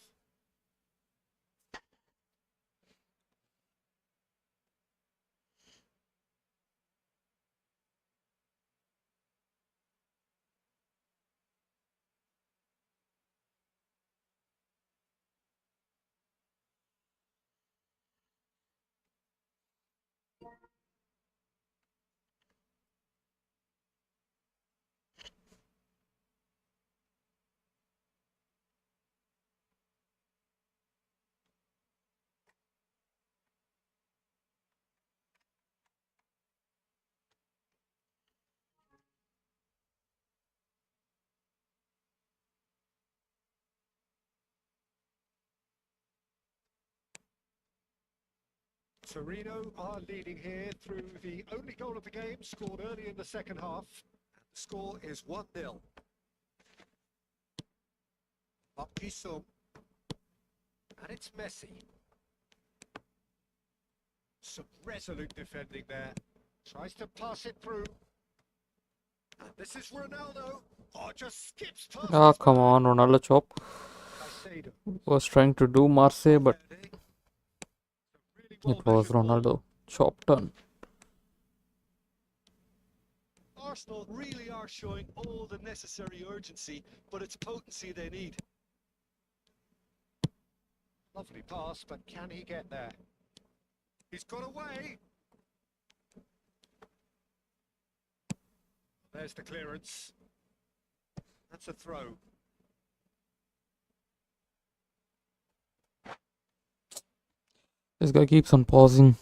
Torino are leading here through the only goal of the game, scored early in the second half. And the score is 1-0. Up-Gisum. And it's Messi. Some resolute defending there. Tries to pass it through. And this is Ronaldo. Oh, just skips past. Ah, his come man. on, Ronaldo chop. Caicedo. Was trying to do Marseille, but Really it was well-measured ball. Ronaldo chop done. Arsenal really are showing all the necessary urgency, but it's potency they need. Lovely pass, but can he get there? He's got away. There's the clearance. That's a throw. This guy keeps on pausing.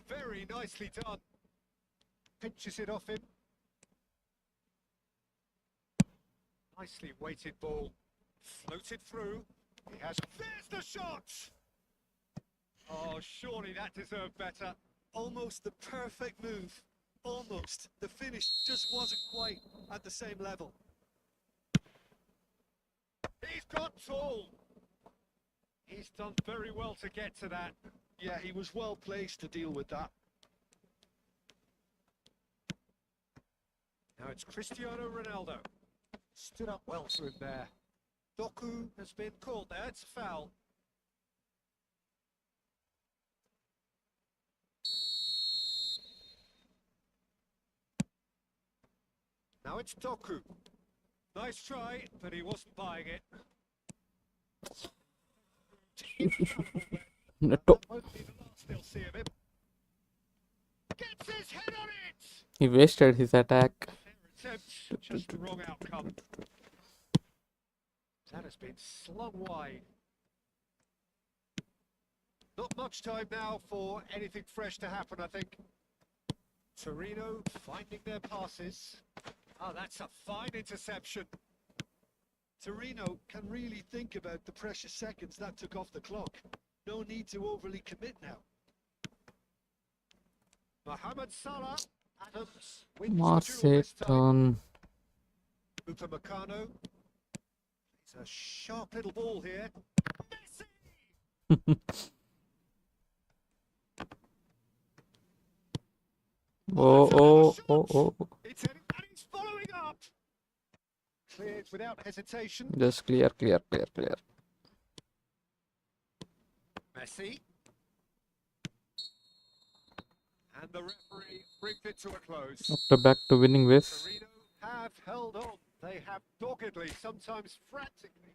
Very nicely done. Pinches it off him. Nicely weighted ball. Floated through. He has... There's the shot! Oh, surely that deserved better. Almost the perfect move. Almost. The finish just wasn't quite at the same level. He's got tall. He's done very well to get to that. Yeah, he was well placed to deal with that. Now it's Cristiano Ronaldo. Stood up well for him there. Doku has been called there. It's a foul. Now it's Doku. Nice try, but he wasn't buying it. Neto. That won't be the last they'll see of him. Gets his head on it! He wasted his attack. Fair attempt, just the wrong outcome. That has been slung wide. Not much time now for anything fresh to happen, I think. Torino finding their passes. Oh, that's a fine interception. Torino can really think about the precious seconds that took off the clock. No need to overly commit now. Mohamed Salah. Adams wins the duel Marseille this time. turn. Upamecano. Plays It's a sharp little ball here. Messi! Oh, oh, oh, oh. It's heading, and he's following up. Cleared without hesitation. Just clear, clear, clear, clear. Messi. And the referee brings it to a close. After back to winning ways. Torino have held on. They have doggedly, sometimes frantically.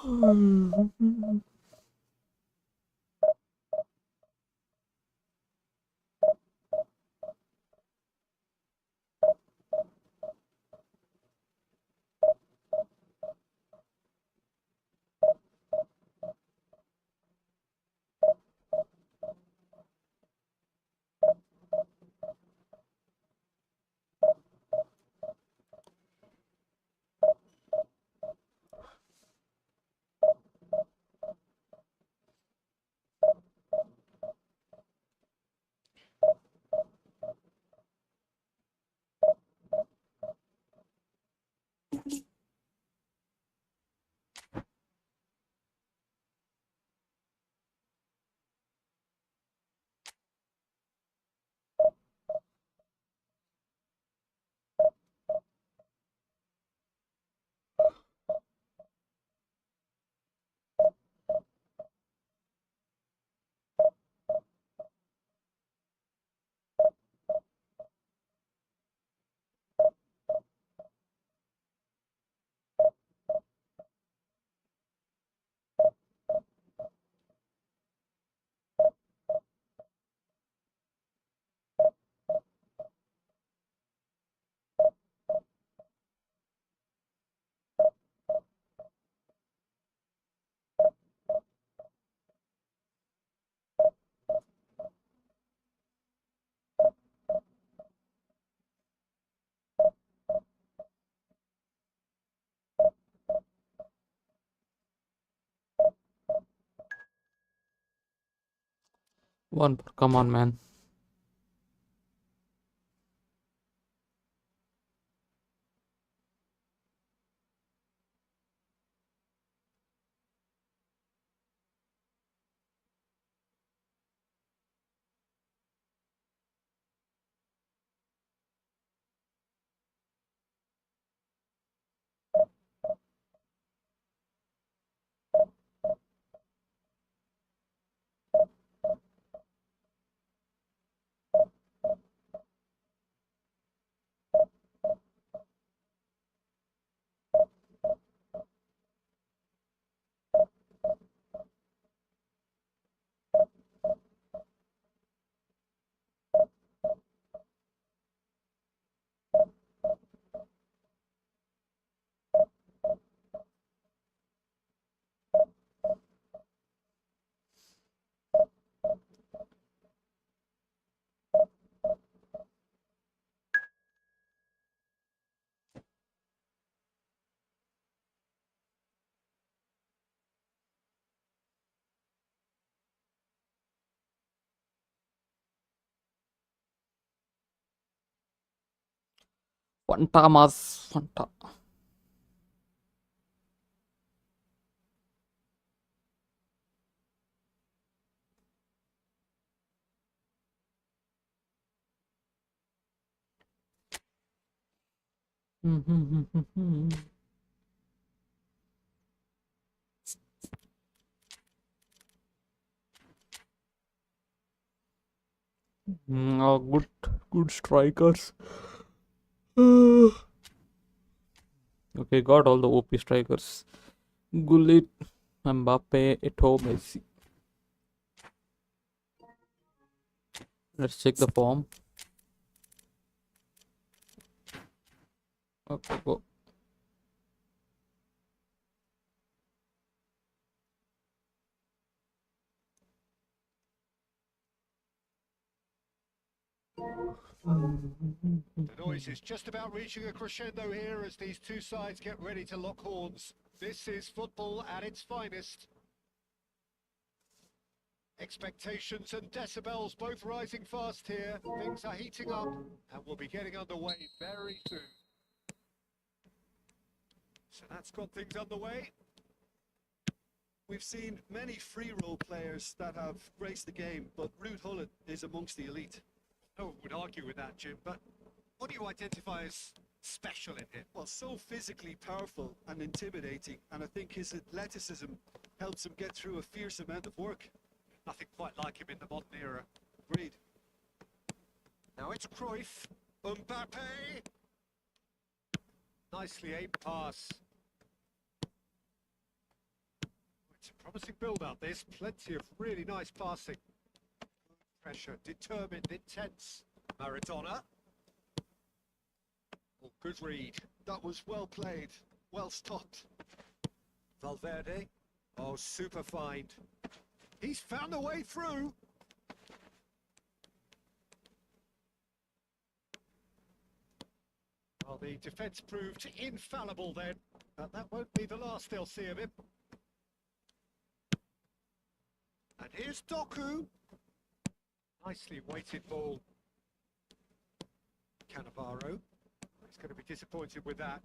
One more. Come on, man. Fanta, mas. Fanta. Good strikers. Okay, got all the OP strikers. Gullit, Mbappe, Eto'o, Messi. Let's check the form. Okay, go. The noise is just about reaching a crescendo here as these two sides get ready to lock horns. This is football at its finest. Expectations and decibels both rising fast here. Things are heating up and we'll be getting underway very soon. So that's got things underway. We've seen many free role players that have graced the game, but Ruud Gullit is amongst the elite. No one would argue with that, Jim, but what do you identify as special in him? Well, so physically powerful and intimidating, and I think his athleticism helps him get through a fierce amount of work. Nothing quite like him in the modern era. Agreed. Now it's Cruyff, Mbappe. Nicely aimed pass. It's a promising build-up, this. Plenty of really nice passing. Pressure, determined, intense. Maradona. Oh, good read. That was well played, well stopped. Valverde. Oh, super find. He's found a way through. Well, the defence proved infallible then, but that won't be the last they'll see of him. And here's Doku. Nicely weighted ball. Cannavaro. He's going to be disappointed with that.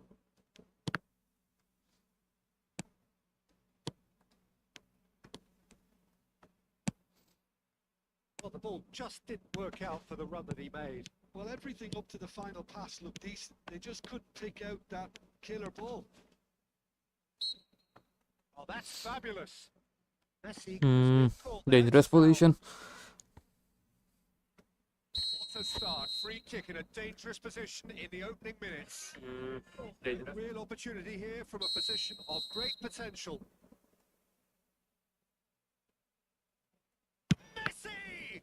Well, the ball just didn't work out for the run that he made. Well, everything up to the final pass looked decent. They just couldn't pick out that killer ball. Oh, that's fabulous. Messi. Dangerous position. What a start. Free kick in a dangerous position in the opening minutes. A real opportunity here from a position of great potential. Messi!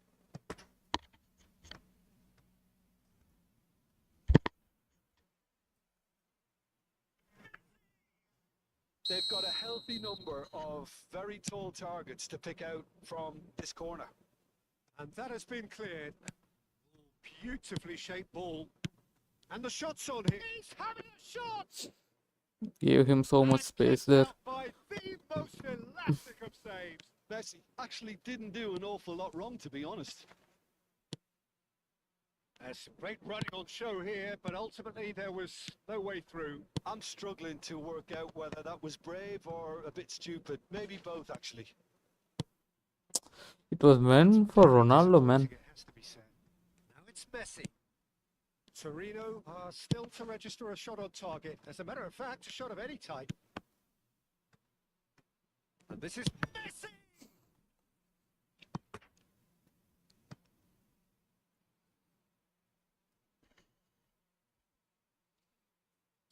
They've got a healthy number of very tall targets to pick out from this corner. And that has been cleared. Beautifully shaped ball. And the shot's on here. He's having a shot! Gave him so much And space kicked there. out by the most elastic of saves. Messi actually didn't do an awful lot wrong, to be honest. There's some great running on show here, but ultimately there was no way through. I'm struggling to work out whether that was brave or a bit stupid. Maybe both, actually. It was meant for Ronaldo, man. It has to be said. Now it's Messi. Torino are still to register a shot on target. As a matter of fact, a shot of any type. And this is Messi!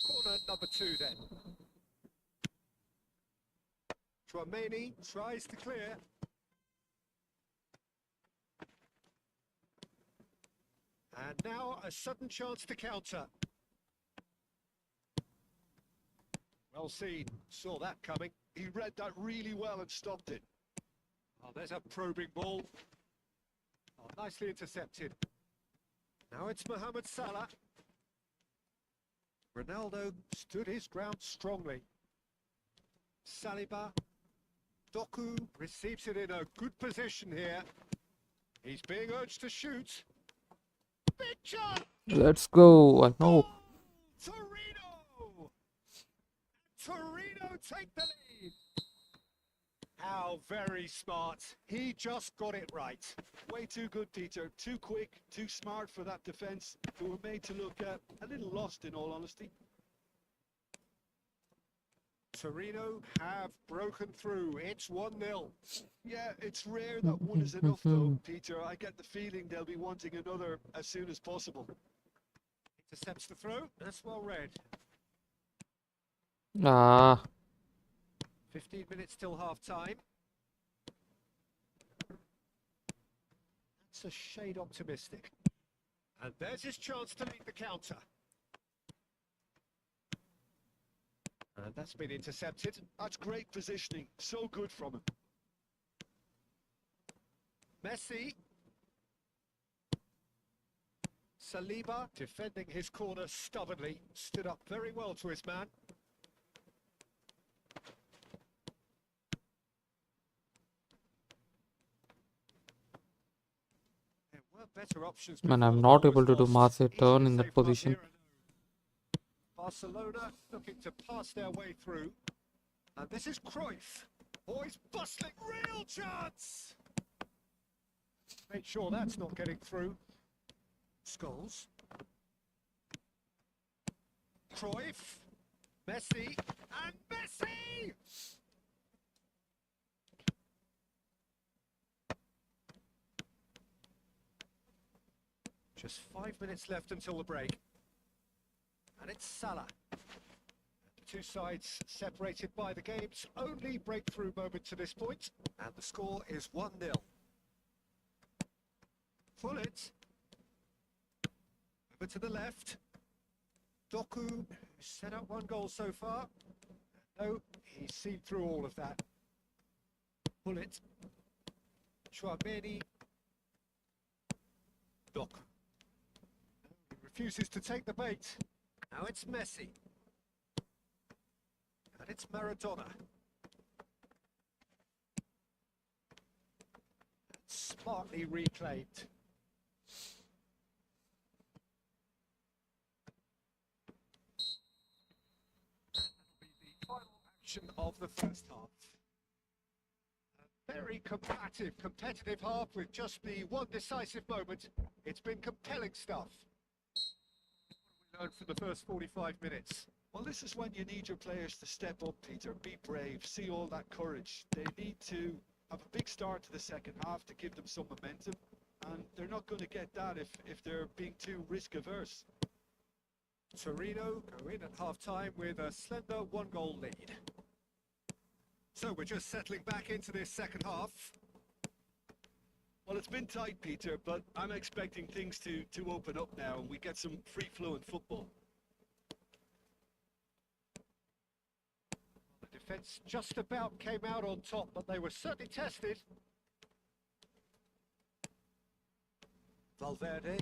Corner number 2 then. Chouameni tries to clear. And now a sudden chance to counter. Well seen, saw that coming. He read that really well and stopped it. Oh, there's a probing ball. Oh, nicely intercepted. Now it's Mohamed Salah. Ronaldo stood his ground strongly. Saliba. Doku receives it in a good position here. He's being urged to shoot. Big chance! Let's go. I know. Torino! Torino take the lead! How very smart. He just got it right. Way too good, Peter. Too quick, too smart for that defence, who were made to look a little lost, in all honesty. Torino have broken through. It's 1-0. Yeah, it's rare that one is enough, though, Peter. I get the feeling they'll be wanting another as soon as possible. Intercepts the throw. That's well read. Ah, 15 minutes till half-time. That's a shade optimistic. And there's his chance to lead the counter. And that's been intercepted. That's great positioning. So good from him. Messi. Saliba defending his corner stubbornly. Stood up very well to his man. There were better options. man, I'm before not the ball able to was do lost. massive Easy turn to in that save pass position. here. Barcelona looking to pass their way through. And this is Cruyff. Boys bustling, real chance! Make sure that's not getting through. Scholes. Cruyff. Messi. And Messi! Just 5 minutes left until the break. And it's Salah. The two sides separated by the game's only breakthrough moment to this point. And the score is 1-0. Pull it. Over to the left. Doku, who's set up one goal so far. No, he's seen through all of that. Pull it. Chouameni. Doku. He refuses to take the bait. Now it's Messi. And it's Maradona. Smartly reclaimed. The final action of the first half. A very combative, competitive half with just the one decisive moment. It's been compelling stuff. What have we learned from the first 45 minutes? Well, this is when you need your players to step up, Peter. Be brave. See all that courage. They need to have a big start to the second half to give them some momentum. And they're not going to get that if they're being too risk-averse. Torino go in at half-time with a slender one-goal lead. So we're just settling back into this second half. Well, it's been tight, Peter, but I'm expecting things to open up now and we get some free-flowing football. The defence just about came out on top, but they were certainly tested. Valverde.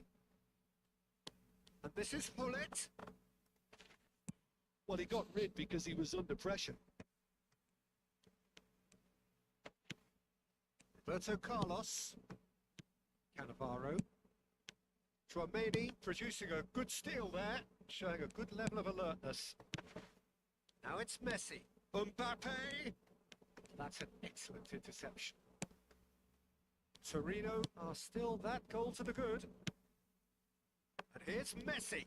And this is Hullet. Well, he got rid because he was under pressure. Roberto Carlos. Cannavaro. Chouameni producing a good steal there, showing a good level of alertness. Now it's Messi. Mbappe. That's an excellent interception. Torino are still that goal to the good. And here's Messi.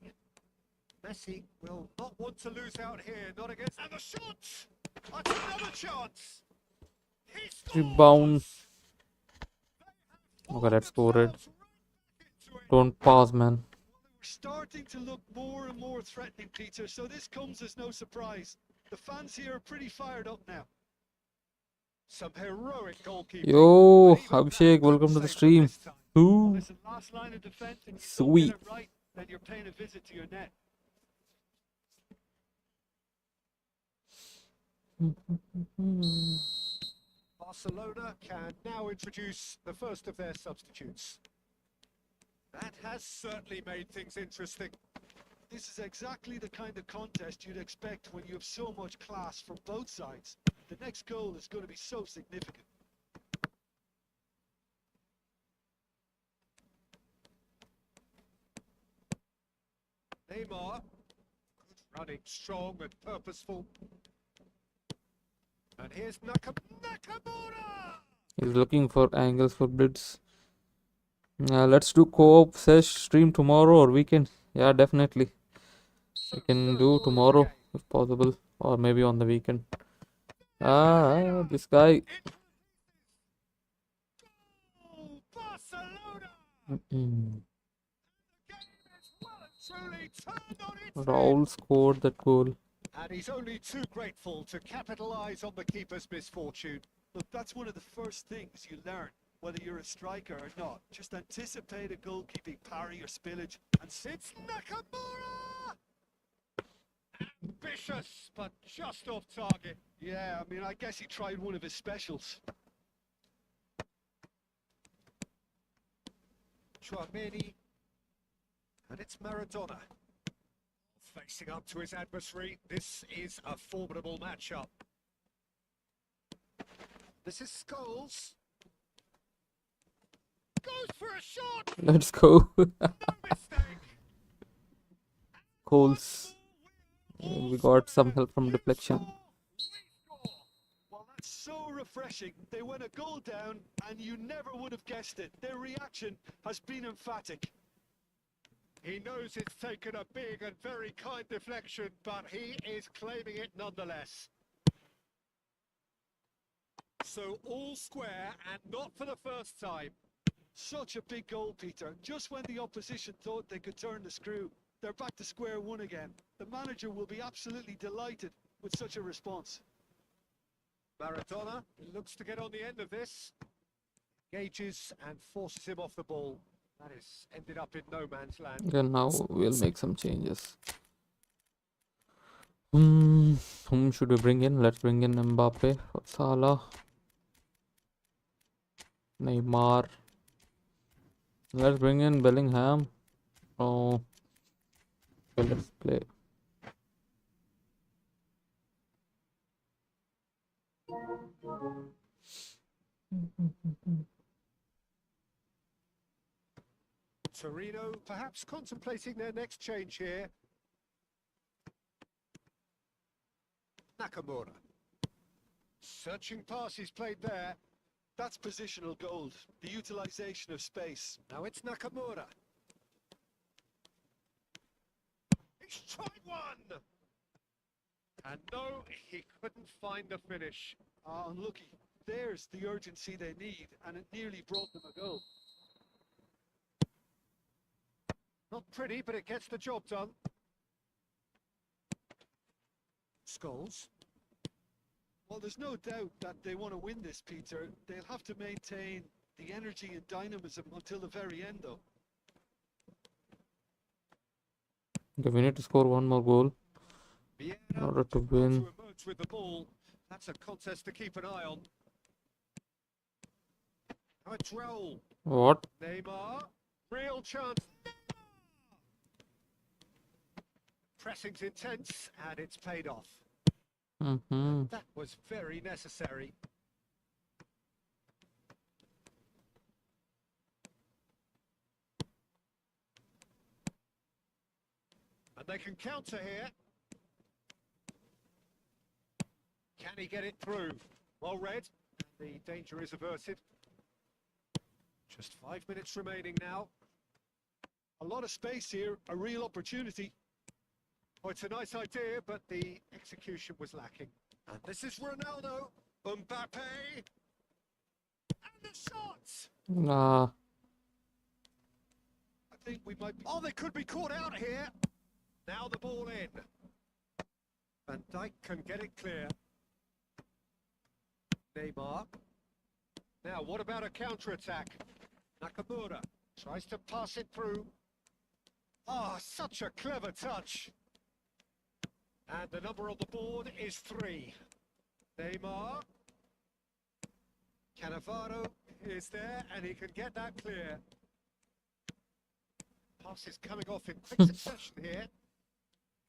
Messi will not want to lose out here, not against... And the shot! That's another chance! He scores! Rebound. Okay, that's scored. Don't pass, man. We're starting to look more and more threatening, Peter, so this comes as no surprise. The fans here are pretty fired up now. Some heroic goalkeeping. Yo, Abhishek, welcome to the stream. Ooh, Listen, last line of defense, and you don't sweet. get it right, then you're paying a visit to your net. Barcelona can now introduce the first of their substitutes. That has certainly made things interesting. This is exactly the kind of contest you'd expect when you have so much class from both sides. The next goal is going to be so significant. Neymar, good running, strong and purposeful. And here's Nakamura! He's looking for angles for blitz. Let's do co-op sesh stream tomorrow or weekend. Yeah, definitely. We can do tomorrow if possible, or maybe on the weekend. This guy. Oh, Barcelona! Mm. The game is well and truly turned on its head. Raul scored that goal. And he's only too grateful to capitalise on the keeper's misfortune. Look, that's one of the first things you learn, whether you're a striker or not. Just anticipate a goalkeeping parry or spillage and It's Nakamura! Ambitious, but just off target. yeah, I mean, I guess he tried one of his specials. Chouameni. And it's Maradona. Facing up to his adversary, this is a formidable matchup. This is Scholes. Goes for a shot! Let's go. No mistake! Goals. We got some help from deflection. Well, that's so refreshing. They went a goal down and you never would have guessed it. Their reaction has been emphatic. He knows it's taken a big and very kind deflection, but he is claiming it nonetheless. So all square, and not for the first time. Such a big goal, Peter. Just when the opposition thought they could turn the screw, they're back to square one again. The manager will be absolutely delighted with such a response. Maradona looks to get on the end of this. Engages and forces him off the ball. That has ended up in no man's land. Then now we'll make some changes. Whom should we bring in? Let's bring in Mbappe, Salah, Neymar. Let's bring in Bellingham. Oh, okay, let's play. Torino perhaps contemplating their next change here. Nakamura. Searching passes played there. That's positional gold, the utilisation of space. Now it's Nakamura. He's tried one! And no, he couldn't find the finish. Unlucky. There's the urgency they need, and it nearly brought them a goal. Not pretty, but it gets the job done. Scholes. Well, there's no doubt that they want to win this, Peter. They'll have to maintain the energy and dynamism until the very end, though. Okay, we need to score one more goal in Vieira order to well win. to emerge with the ball. That's a contest to keep an eye on. Now it's Raul. What? Neymar. Real chance. Pressing's intense, and it's paid off. That was very necessary. And they can counter here. Can he get it through? Well read. The danger is averted. Just 5 minutes remaining now. A lot of space here, a real opportunity. Oh, it's a nice idea, but the execution was lacking. And this is Ronaldo. Mbappe. And the shot! Nah. I think we might be... Oh, they could be caught out here. Now the ball in. Van Dijk can get it clear. Neymar. Now, what about a counter-attack? Nakamura tries to pass it through. Ah, such a clever touch. And the number on the board is 3. Neymar. Cannavaro is there, and he can get that clear. Pass is coming off in quick succession here.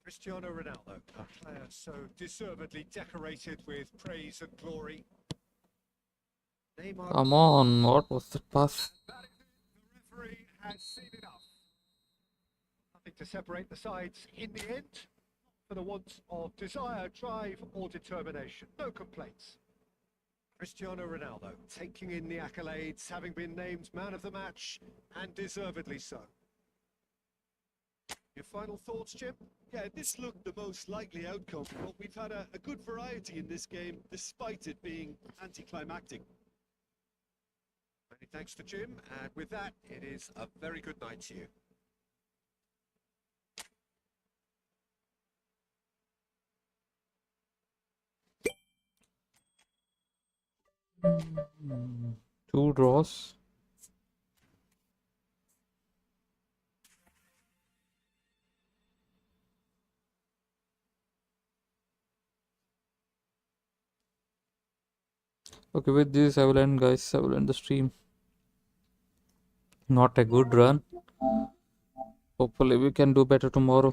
Cristiano Ronaldo, a player so deservedly decorated with praise and glory. Neymar. Come on, what was the pass? That is it. The referee has seen enough. Nothing to separate the sides in the end. For the want of desire, drive or determination. No complaints. Cristiano Ronaldo taking in the accolades, having been named man of the match, and deservedly so. Your final thoughts, Jim? Yeah, this looked the most likely outcome, but we've had a good variety in this game, despite it being anticlimactic. Many thanks to Jim, and with that, it is a very good night to you. Two draws. Okay, with this I will end, guys. I will end the stream. Not a good run. Hopefully we can do better tomorrow.